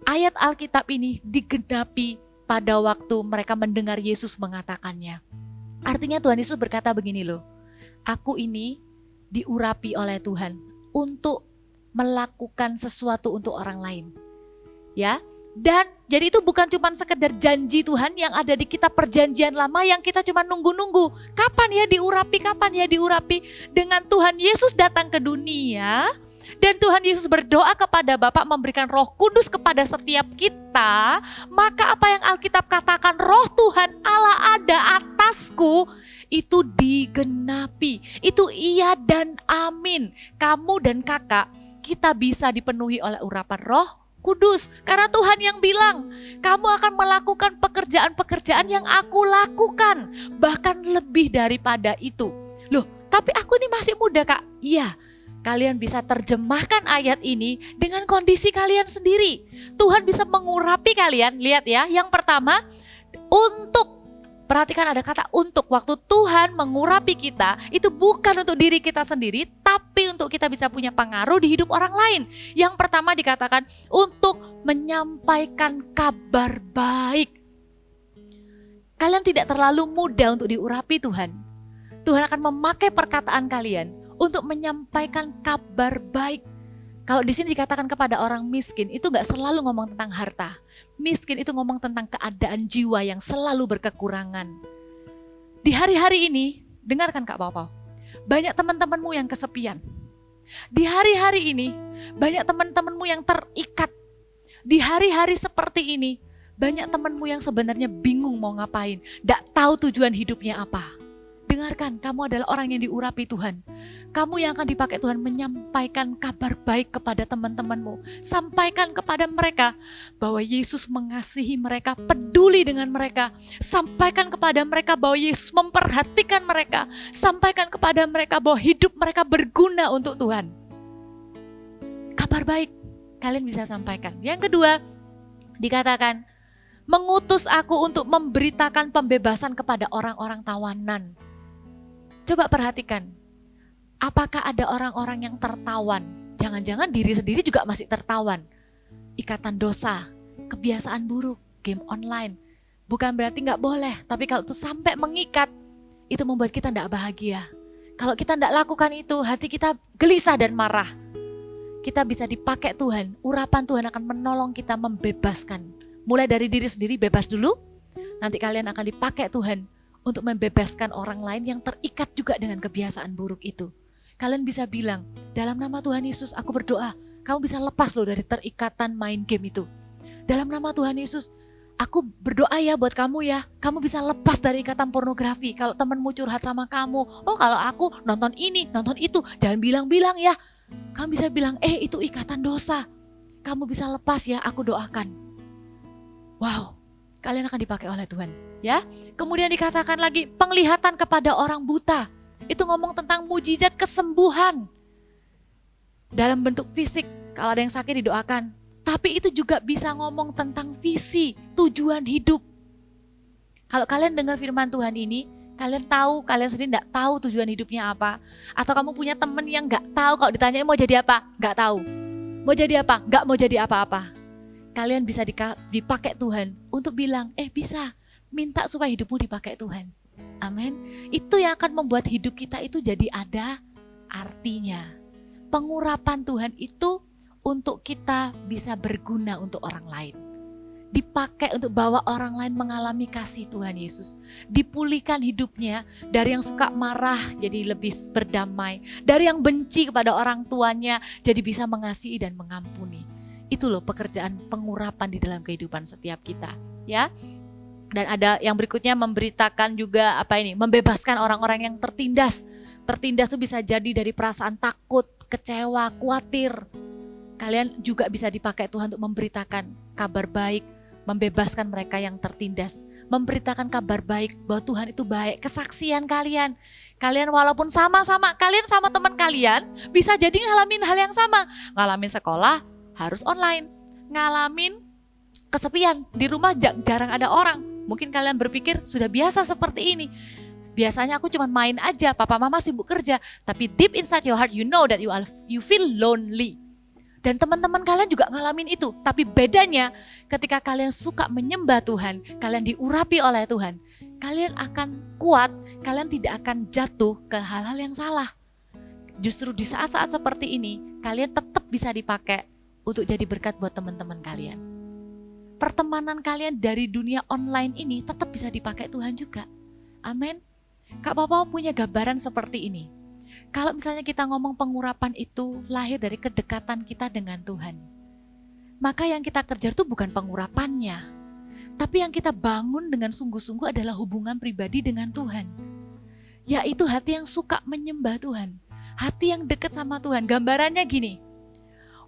ayat Alkitab ini digenapi pada waktu mereka mendengar Yesus mengatakannya. Artinya Tuhan Yesus berkata begini loh, aku ini diurapi oleh Tuhan untuk melakukan sesuatu untuk orang lain. Ya, dan jadi itu bukan cuma sekedar janji Tuhan yang ada di kitab perjanjian lama yang kita cuma nunggu-nunggu. Kapan ya diurapi, kapan ya diurapi. Dengan Tuhan Yesus datang ke dunia dan Tuhan Yesus berdoa kepada Bapa memberikan Roh Kudus kepada setiap kita, maka apa yang Alkitab katakan Roh Tuhan Allah ada atasku, itu digenapi. Itu iya dan amin. Kamu dan kakak, kita bisa dipenuhi oleh urapan Roh kudus. Karena Tuhan yang bilang, kamu akan melakukan pekerjaan-pekerjaan yang aku lakukan. Bahkan lebih daripada itu. Loh, tapi aku ini masih muda Kak. Iya, kalian bisa terjemahkan ayat ini dengan kondisi kalian sendiri. Tuhan bisa mengurapi kalian. Lihat ya, yang pertama, perhatikan ada kata untuk. Waktu Tuhan mengurapi kita, itu bukan untuk diri kita sendiri, tapi untuk kita bisa punya pengaruh di hidup orang lain. Yang pertama dikatakan untuk menyampaikan kabar baik. Kalian tidak terlalu mudah untuk diurapi Tuhan. Tuhan akan memakai perkataan kalian untuk menyampaikan kabar baik. Kalau di sini dikatakan kepada orang miskin, itu gak selalu ngomong tentang harta. Miskin itu ngomong tentang keadaan jiwa yang selalu berkekurangan. Di hari-hari ini, dengarkan Kak Pau. Banyak teman-temanmu yang kesepian. Di hari-hari ini, banyak teman-temanmu yang terikat. Di hari-hari seperti ini, banyak temanmu yang sebenarnya bingung mau ngapain. Gak tahu tujuan hidupnya apa. Dengarkan, kamu adalah orang yang diurapi Tuhan. Kamu yang akan dipakai Tuhan menyampaikan kabar baik kepada teman-temanmu. Sampaikan kepada mereka bahwa Yesus mengasihi mereka, peduli dengan mereka. Sampaikan kepada mereka bahwa Yesus memperhatikan mereka. Sampaikan kepada mereka bahwa hidup mereka berguna untuk Tuhan. Kabar baik kalian bisa sampaikan. Yang kedua, dikatakan mengutus aku untuk memberitakan pembebasan kepada orang-orang tawanan. Coba perhatikan, apakah ada orang-orang yang tertawan? Jangan-jangan diri sendiri juga masih tertawan. Ikatan dosa, kebiasaan buruk, game online. Bukan berarti gak boleh, tapi kalau itu sampai mengikat, itu membuat kita gak bahagia. Kalau kita gak lakukan itu, hati kita gelisah dan marah. Kita bisa dipakai Tuhan, urapan Tuhan akan menolong kita membebaskan. Mulai dari diri sendiri, bebas dulu. Nanti kalian akan dipakai Tuhan untuk membebaskan orang lain yang terikat juga dengan kebiasaan buruk itu. Kalian bisa bilang, dalam nama Tuhan Yesus aku berdoa, kamu bisa lepas loh dari terikatan main game itu. Dalam nama Tuhan Yesus, aku berdoa ya buat kamu ya, kamu bisa lepas dari ikatan pornografi. Kalau temanmu curhat sama kamu, oh kalau aku nonton ini, nonton itu, jangan bilang-bilang ya. Kamu bisa bilang, itu ikatan dosa. Kamu bisa lepas ya, aku doakan. Wow, kalian akan dipakai oleh Tuhan. Ya, kemudian dikatakan lagi penglihatan kepada orang buta. Itu ngomong tentang mujizat kesembuhan dalam bentuk fisik. Kalau ada yang sakit didoakan. Tapi itu juga bisa ngomong tentang visi, tujuan hidup. Kalau kalian dengar firman Tuhan ini, kalian tahu, kalian sendiri enggak tahu tujuan hidupnya apa. Atau kamu punya teman yang enggak tahu, kalau ditanyain mau jadi apa, enggak tahu. Mau jadi apa, enggak mau jadi apa-apa. Kalian bisa dipakai Tuhan untuk bilang, bisa. Minta supaya hidupmu dipakai Tuhan. Amin. Itu yang akan membuat hidup kita itu jadi ada artinya. Pengurapan Tuhan itu untuk kita bisa berguna untuk orang lain. Dipakai untuk bawa orang lain mengalami kasih Tuhan Yesus. Dipulihkan hidupnya dari yang suka marah jadi lebih berdamai. Dari yang benci kepada orang tuanya jadi bisa mengasihi dan mengampuni. Itu loh pekerjaan pengurapan di dalam kehidupan setiap kita. Ya. Dan ada yang berikutnya memberitakan juga membebaskan orang-orang yang tertindas. Tertindas itu bisa jadi dari perasaan takut, kecewa, khawatir. Kalian juga bisa dipakai Tuhan untuk memberitakan kabar baik, membebaskan mereka yang tertindas. Memberitakan kabar baik bahwa Tuhan itu baik, kesaksian kalian. Kalian walaupun sama-sama, kalian sama teman kalian bisa jadi ngalamin hal yang sama. Ngalamin sekolah harus online, ngalamin kesepian, di rumah jarang ada orang. Mungkin kalian berpikir sudah biasa seperti ini. Biasanya aku cuma main aja, papa mama sibuk kerja. Tapi deep inside your heart you know that you feel lonely. Dan teman-teman kalian juga ngalamin itu. Tapi bedanya ketika kalian suka menyembah Tuhan, kalian diurapi oleh Tuhan, kalian akan kuat, kalian tidak akan jatuh ke hal-hal yang salah. Justru di saat-saat seperti ini, kalian tetap bisa dipakai untuk jadi berkat buat teman-teman kalian. Pertemanan kalian dari dunia online ini tetap bisa dipakai Tuhan juga. Amin. Kak Papa punya gambaran seperti ini. Kalau misalnya kita ngomong pengurapan itu lahir dari kedekatan kita dengan Tuhan. Maka yang kita kejar itu bukan pengurapannya. Tapi yang kita bangun dengan sungguh-sungguh adalah hubungan pribadi dengan Tuhan. Yaitu hati yang suka menyembah Tuhan. Hati yang dekat sama Tuhan. Gambarannya gini.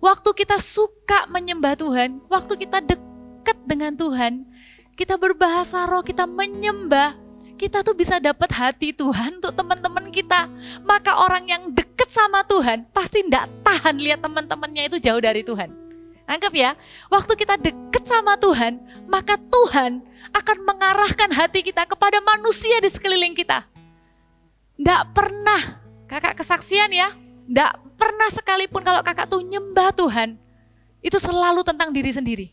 Waktu kita suka menyembah Tuhan, waktu kita dekat dengan Tuhan, kita berbahasa roh, kita menyembah, kita tuh bisa dapat hati Tuhan untuk teman-teman kita. Maka orang yang dekat sama Tuhan pasti tidak tahan lihat teman-temannya itu jauh dari Tuhan. Anggap ya, waktu kita dekat sama Tuhan, maka Tuhan akan mengarahkan hati kita kepada manusia di sekeliling kita. Tidak pernah, kakak kesaksian ya, tidak pernah sekalipun kalau kakak tuh nyembah Tuhan, itu selalu tentang diri sendiri.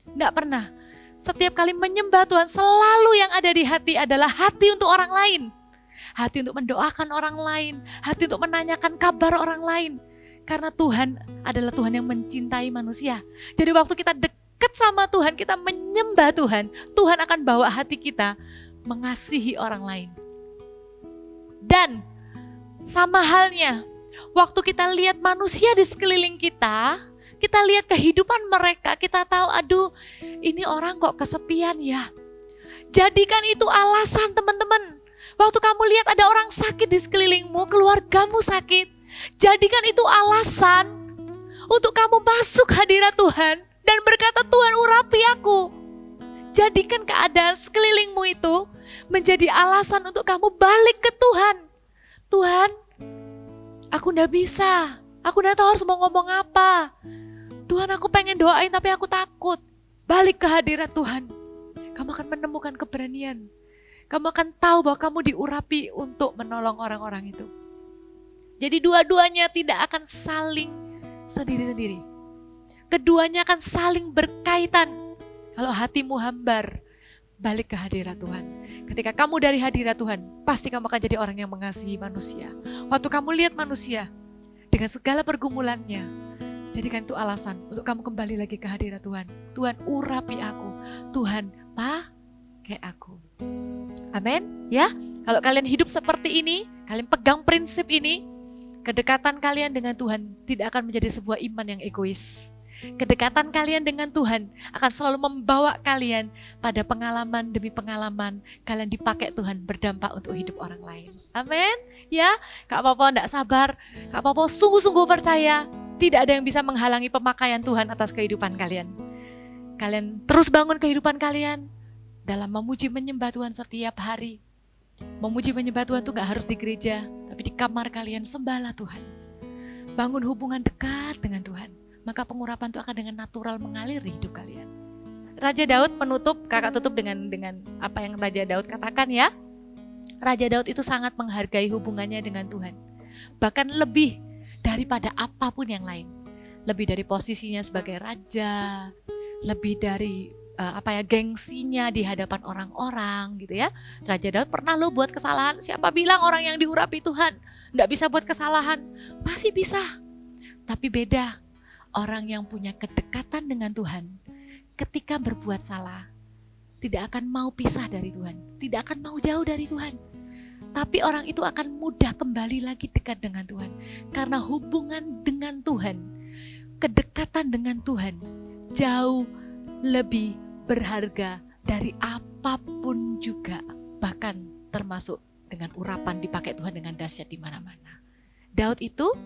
Tidak pernah. Setiap kali menyembah Tuhan, selalu yang ada di hati adalah hati untuk orang lain. Hati untuk mendoakan orang lain, hati untuk menanyakan kabar orang lain. Karena Tuhan adalah Tuhan yang mencintai manusia. Jadi waktu kita dekat sama Tuhan, kita menyembah Tuhan, Tuhan akan bawa hati kita mengasihi orang lain. Dan sama halnya, waktu kita lihat manusia di sekeliling kita lihat kehidupan mereka, kita tahu aduh ini orang kok kesepian ya. Jadikan itu alasan teman-teman. Waktu kamu lihat ada orang sakit di sekelilingmu, keluargamu sakit, jadikan itu alasan untuk kamu masuk hadirat Tuhan dan berkata, Tuhan urapi aku. Jadikan keadaan sekelilingmu itu menjadi alasan untuk kamu balik ke Tuhan. Tuhan, aku nggak bisa, aku nggak tahu harus mau ngomong apa. Tuhan, aku pengen doain tapi aku takut. Balik ke hadirat Tuhan. Kamu akan menemukan keberanian. Kamu akan tahu bahwa kamu diurapi untuk menolong orang-orang itu. Jadi dua-duanya tidak akan saling sendiri-sendiri. Keduanya akan saling berkaitan. Kalau hatimu hambar, balik ke hadirat Tuhan. Ketika kamu dari hadirat Tuhan, pasti kamu akan jadi orang yang mengasihi manusia. Waktu kamu lihat manusia dengan segala pergumulannya, jadikan itu alasan untuk kamu kembali lagi ke hadirat Tuhan. Tuhan, urapi aku. Tuhan, pakai aku. Amin. Ya, kalau kalian hidup seperti ini, kalian pegang prinsip ini, kedekatan kalian dengan Tuhan tidak akan menjadi sebuah iman yang egois. Kedekatan kalian dengan Tuhan akan selalu membawa kalian pada pengalaman demi pengalaman. Kalian dipakai Tuhan berdampak untuk hidup orang lain. Amin. Ya, Kak Popo tidak sabar. Kak Popo sungguh-sungguh percaya tidak ada yang bisa menghalangi pemakaian Tuhan atas kehidupan kalian. Kalian terus bangun kehidupan kalian dalam memuji menyembah Tuhan setiap hari. Memuji menyembah Tuhan itu gak harus di gereja, tapi di kamar kalian sembahlah Tuhan. Bangun hubungan dekat dengan Tuhan. Maka pengurapan itu akan dengan natural mengalir di hidup kalian. Raja Daud menutup, kakak tutup dengan apa yang Raja Daud katakan ya. Raja Daud itu sangat menghargai hubungannya dengan Tuhan. Bahkan lebih daripada apapun yang lain. Lebih dari posisinya sebagai raja, lebih dari gengsinya di hadapan orang-orang gitu ya. Raja Daud pernah lo buat kesalahan. Siapa bilang orang yang diurapi Tuhan nggak bisa buat kesalahan? Masih bisa. Tapi beda. Orang yang punya kedekatan dengan Tuhan, ketika berbuat salah, tidak akan mau pisah dari Tuhan, tidak akan mau jauh dari Tuhan. Tapi orang itu akan mudah kembali lagi dekat dengan Tuhan. Karena hubungan dengan Tuhan, kedekatan dengan Tuhan, jauh lebih berharga dari apapun juga. Bahkan termasuk dengan urapan dipakai Tuhan dengan dahsyat di mana-mana. Daud itu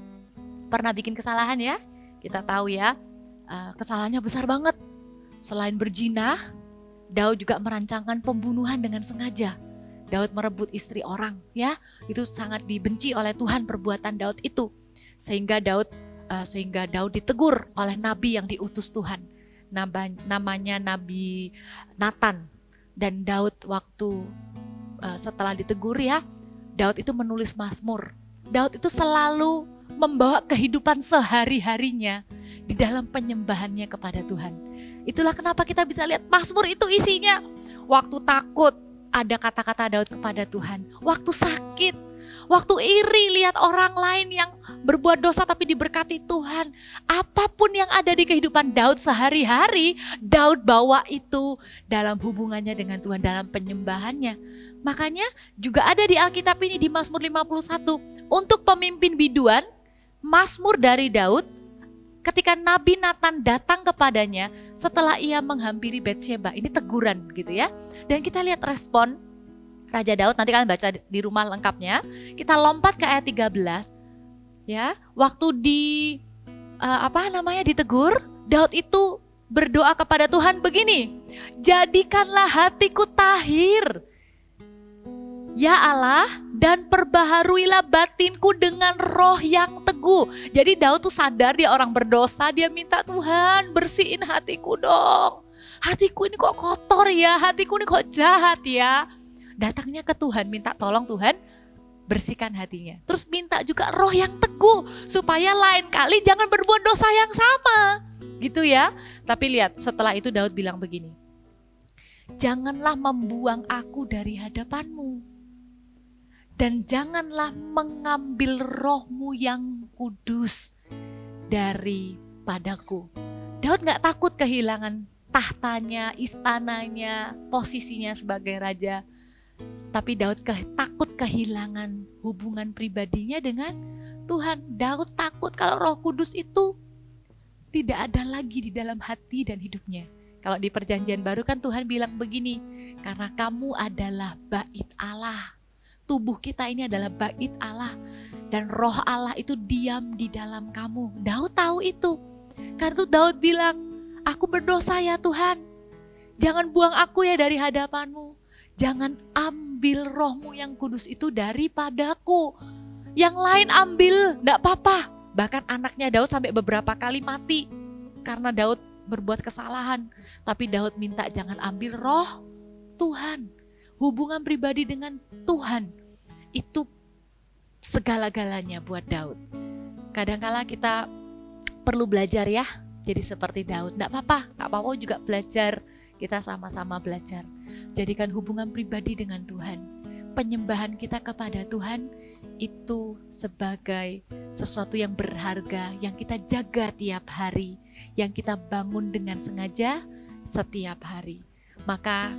pernah bikin kesalahan ya. Kita tahu ya, kesalahannya besar banget. Selain berzina, Daud juga merancangkan pembunuhan dengan sengaja. Daud merebut istri orang, ya, itu sangat dibenci oleh Tuhan perbuatan Daud itu. Sehingga Daud ditegur oleh nabi yang diutus Tuhan. Namanya Nabi Nathan. Dan Daud waktu setelah ditegur ya, Daud itu menulis Mazmur. Daud itu selalu membawa kehidupan sehari-harinya di dalam penyembahannya kepada Tuhan. Itulah kenapa kita bisa lihat Mazmur itu isinya. Waktu takut ada kata-kata Daud kepada Tuhan. Waktu sakit, waktu iri lihat orang lain yang berbuat dosa tapi diberkati Tuhan. Apapun yang ada di kehidupan Daud sehari-hari, Daud bawa itu dalam hubungannya dengan Tuhan, dalam penyembahannya. Makanya juga ada di Alkitab ini di Mazmur 51. Untuk pemimpin biduan, Mazmur dari Daud ketika Nabi Nathan datang kepadanya setelah ia menghampiri Batsheba. Ini teguran gitu ya. Dan kita lihat respon Raja Daud, nanti kalian baca di rumah lengkapnya. Kita lompat ke ayat 13. Ya, waktu ditegur, Daud itu berdoa kepada Tuhan begini, jadikanlah hatiku tahir, ya Allah, dan perbaharuilah batinku dengan roh yang teguh. Jadi Daud tuh sadar dia orang berdosa, dia minta Tuhan bersihin hatiku dong. Hatiku ini kok kotor ya, hatiku ini kok jahat ya. Datangnya ke Tuhan, minta tolong Tuhan bersihkan hatinya. Terus minta juga roh yang teguh, supaya lain kali jangan berbuat dosa yang sama. Gitu ya. Tapi lihat setelah itu Daud bilang begini, janganlah membuang aku dari hadapanmu, dan janganlah mengambil rohmu yang kudus daripadaku. Daud gak takut kehilangan tahtanya, istananya, posisinya sebagai raja. Tapi Daud takut kehilangan hubungan pribadinya dengan Tuhan. Daud takut kalau Roh Kudus itu tidak ada lagi di dalam hati dan hidupnya. Kalau di Perjanjian Baru kan Tuhan bilang begini, karena kamu adalah bait Allah. Tubuh kita ini adalah bait Allah, dan roh Allah itu diam di dalam kamu. Daud tahu itu. Karena itu Daud bilang, aku berdosa ya Tuhan. Jangan buang aku ya dari hadapanmu. Jangan ambil rohmu yang kudus itu daripadaku. Yang lain ambil, enggak apa-apa. Bahkan anaknya Daud sampai beberapa kali mati karena Daud berbuat kesalahan. Tapi Daud minta jangan ambil roh Tuhan. Hubungan pribadi dengan Tuhan itu segala-galanya buat Daud. Kadang-kala kita perlu belajar ya, jadi seperti Daud. Enggak apa-apa, Kak Pawo juga belajar. Kita sama-sama belajar. Jadikan hubungan pribadi dengan Tuhan. Penyembahan kita kepada Tuhan itu sebagai sesuatu yang berharga, yang kita jaga tiap hari, yang kita bangun dengan sengaja setiap hari. Maka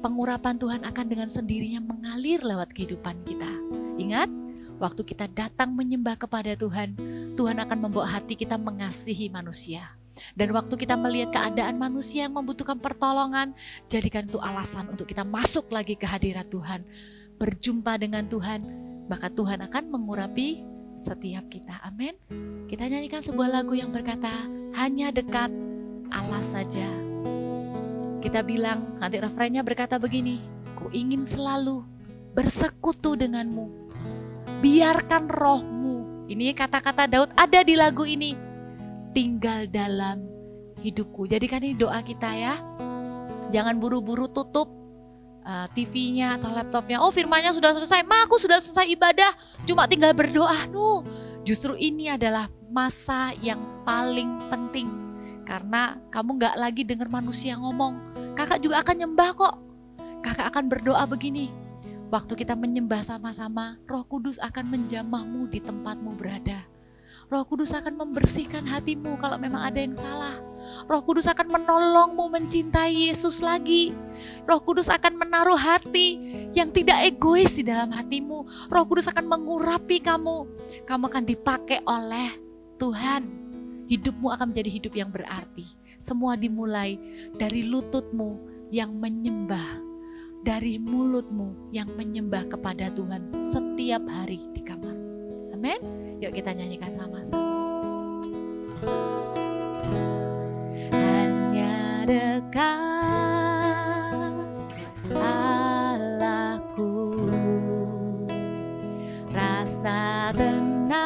pengurapan Tuhan akan dengan sendirinya mengalir lewat kehidupan kita. Ingat, waktu kita datang menyembah kepada Tuhan, Tuhan akan membawa hati kita mengasihi manusia. Dan waktu kita melihat keadaan manusia yang membutuhkan pertolongan, jadikan itu alasan untuk kita masuk lagi ke hadirat Tuhan. Berjumpa dengan Tuhan, maka Tuhan akan mengurapi setiap kita. Amin. Kita nyanyikan sebuah lagu yang berkata, hanya dekat Allah saja. Kita bilang, nanti refrennya berkata begini, ku ingin selalu bersekutu denganmu. Biarkan rohmu, ini kata-kata Daud ada di lagu ini, tinggal dalam hidupku. Jadikan ini doa kita ya. Jangan buru-buru tutup TV-nya atau laptopnya. Oh, firmannya sudah selesai, aku sudah selesai ibadah, cuma tinggal berdoa. Justru ini adalah masa yang paling penting. Karena kamu gak lagi dengar manusia ngomong. Kakak juga akan nyembah kok. Kakak akan berdoa begini. Waktu kita menyembah sama-sama, Roh Kudus akan menjamahmu di tempatmu berada. Roh Kudus akan membersihkan hatimu kalau memang ada yang salah. Roh Kudus akan menolongmu mencintai Yesus lagi. Roh Kudus akan menaruh hati yang tidak egois di dalam hatimu. Roh Kudus akan mengurapi kamu. Kamu akan dipakai oleh Tuhan. Hidupmu akan menjadi hidup yang berarti. Semua dimulai dari lututmu yang menyembah. Dari mulutmu yang menyembah kepada Tuhan setiap hari di kamar. Amin. Yuk kita nyanyikan sama-sama. Hanya dekat Allahku, rasa tenang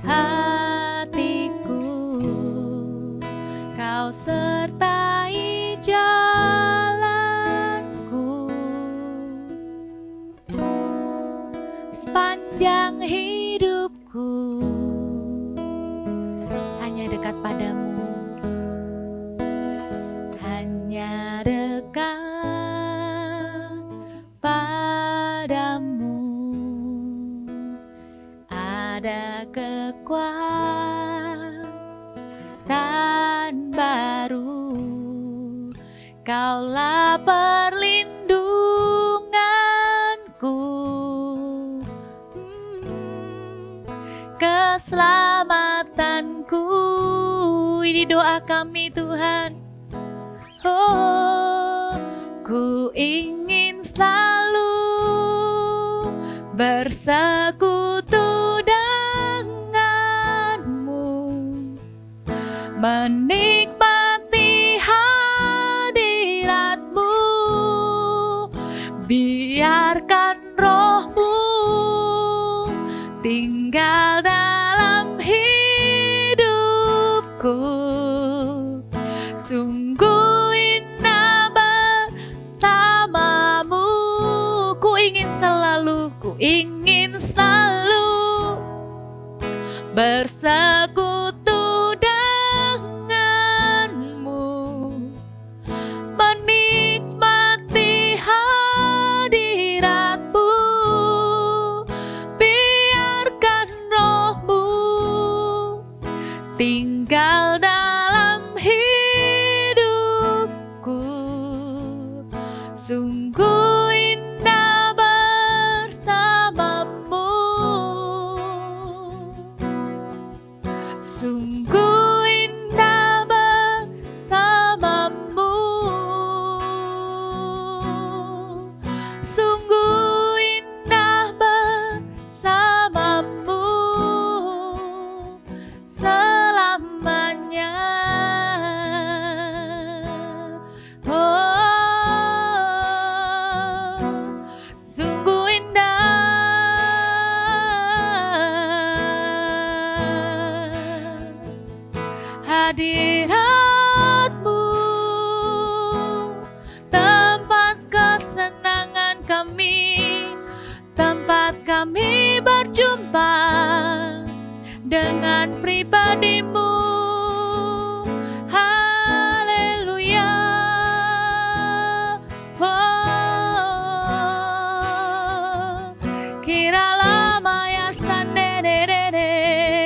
hatiku, kau sertai jalanku sepanjang hidupku. Hanya dekat padamu, hanya dekat padamu, ada kekuatan baru. Kaulah perlindunganku, keselamatanku. Ini doa kami Tuhan. Oh, ku ingin selalu bersekutu denganmu. menikmati hadirat-Mu. Biarkan Roh-Mu tinggal dalam hidupku. Sungguh indah bersama-Mu. Ku ingin selalu bersekutu denganmu, menikmati hadiratmu. Biarkan Roh-Mu tinggal dalam hidupku. Sungguh indah bersamamu. Sungguh indah bersamamu. Sungguh indah bersamamu selamanya. Oh, sungguh indah hadirat-Mu, tempat kesenangan kami, tempat kami berjumpa dengan pribadi-Mu. Haleluya. Oh, kiralah maya sandere.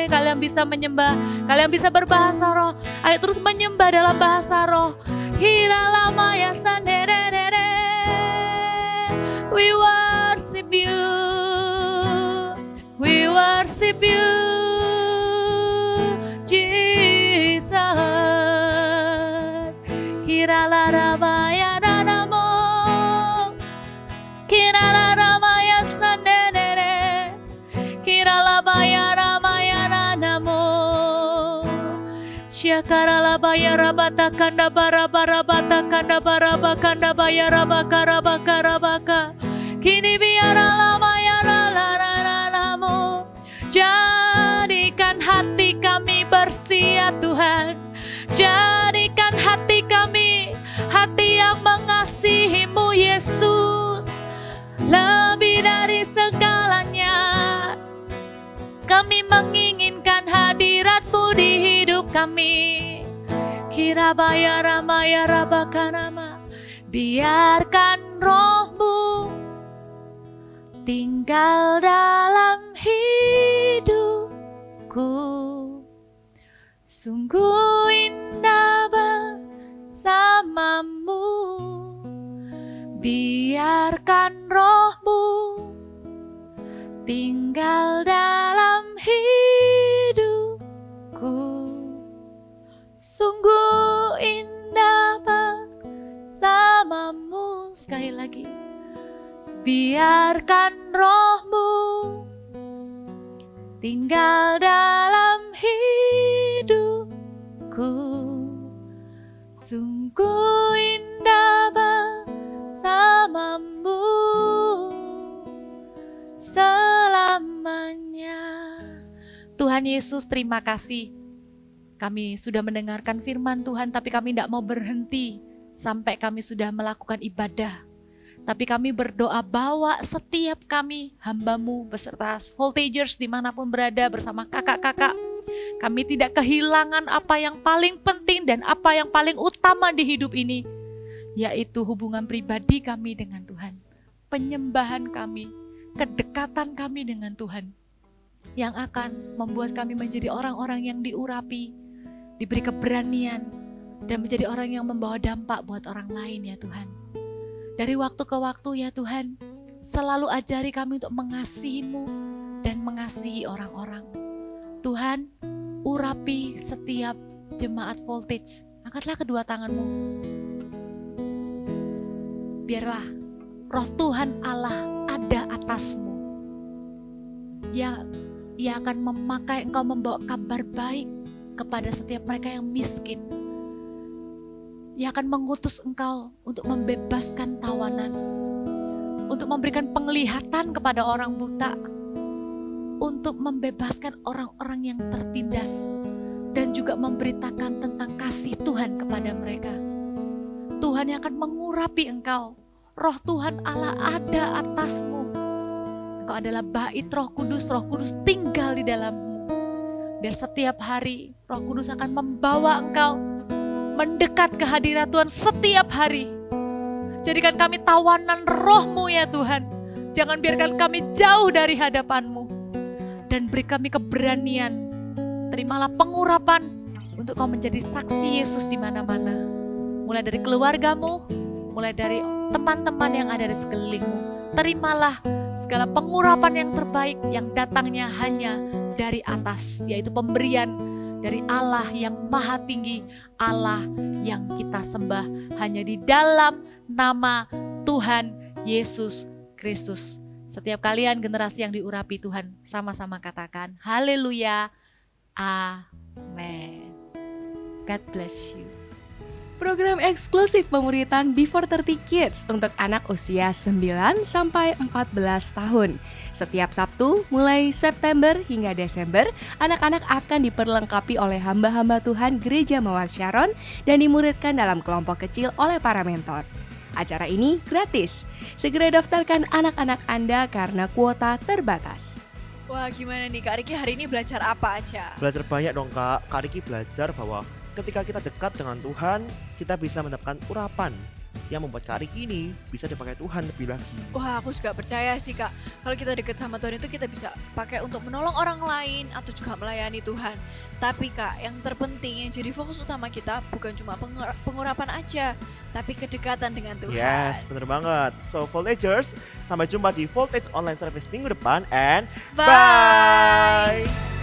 Kalian bisa menyembah, kalian bisa berbahasa roh. Ayo terus menyembah dalam bahasa roh. Kiralah maya sandere. We worship you. We worship you, Jesus. Kiralah rabaya nanamo, kiralah ramaya sandere, kiralah baya ramaya nanamo. Syakarala baya rabata kanda bara bara bata kanda bara bakanda baya rabaka rabaka rabaka. Kini biarlah maya ralamu. Jadikan hati kami bersih ya Tuhan. Jadikan hati kami hati yang mengasihi-Mu Yesus. Lebih dari segalanya kami menginginkan hadirat-Mu di hidup kami. Kirabaya ramaya rabakarama. Biarkan Roh-Mu tinggal dalam hidupku. Sungguh indah bersamamu. Biarkan Roh-Mu tinggal dalam hidupku. Sungguh indah bersamamu. Sekali lagi. Biarkan Roh-Mu tinggal dalam hidupku. Sungguh indah bersamamu selamanya. Tuhan Yesus, terima kasih. Kami sudah mendengarkan firman Tuhan, tapi kami tidak mau berhenti sampai kami sudah melakukan ibadah. Tapi kami berdoa bawa setiap kami hamba-Mu beserta Voltagers dimanapun berada bersama kakak-kakak. Kami tidak kehilangan apa yang paling penting dan apa yang paling utama di hidup ini. Yaitu hubungan pribadi kami dengan Tuhan. Penyembahan kami, kedekatan kami dengan Tuhan. Yang akan membuat kami menjadi orang-orang yang diurapi, diberi keberanian, dan menjadi orang yang membawa dampak buat orang lain ya Tuhan. Dari waktu ke waktu ya Tuhan, selalu ajari kami untuk mengasihi-Mu dan mengasihi orang-orang. Tuhan, urapi setiap jemaat Voltage. Angkatlah kedua tangan-Mu. Biarlah Roh Tuhan Allah ada atas-Mu. Ya, Ia akan memakai Engkau membawa kabar baik kepada setiap mereka yang miskin. Ia akan mengutus Engkau untuk membebaskan tawanan, untuk memberikan penglihatan kepada orang buta, untuk membebaskan orang-orang yang tertindas, dan juga memberitakan tentang kasih Tuhan kepada mereka. Tuhan yang akan mengurapi engkau. Roh Tuhan Allah ada atasmu. Engkau adalah bait Roh Kudus tinggal di dalammu. Biar setiap hari Roh Kudus akan membawa engkau mendekat ke hadirat Tuhan setiap hari. Jadikan kami tawanan Roh-Mu ya Tuhan. Jangan biarkan kami jauh dari hadapan-Mu. Dan beri kami keberanian. Terimalah pengurapan untuk kau menjadi saksi Yesus di mana-mana. Mulai dari keluargamu, mulai dari teman-teman yang ada di sekelilingmu. Terimalah segala pengurapan yang terbaik yang datangnya hanya dari atas, yaitu pemberian dari Allah yang maha tinggi, Allah yang kita sembah hanya di dalam nama Tuhan Yesus Kristus. Setiap kalian generasi yang diurapi Tuhan, sama-sama katakan haleluya, amin. God bless you. Program eksklusif pemuritan Before 30 Kids untuk anak usia 9 sampai 14 tahun. Setiap Sabtu mulai September hingga Desember, anak-anak akan diperlengkapi oleh hamba-hamba Tuhan Gereja Mawar Sharon dan dimuridkan dalam kelompok kecil oleh para mentor. Acara ini gratis. Segera daftarkan anak-anak Anda karena kuota terbatas. Wah, gimana nih Kak Riki hari ini belajar apa aja? Belajar banyak dong Kak. Kak Riki belajar bahwa ketika kita dekat dengan Tuhan, kita bisa mendapatkan urapan yang membuat Kak Riki ini bisa dipakai Tuhan lebih lagi. Wah, aku juga percaya sih Kak. Kalau kita dekat sama Tuhan itu kita bisa pakai untuk menolong orang lain atau juga melayani Tuhan. Tapi Kak, yang terpenting yang jadi fokus utama kita bukan cuma pengurapan aja, tapi kedekatan dengan Tuhan. Yes, bener banget. So Voltagers, sampai jumpa di Voltage Online Service minggu depan and Bye. bye.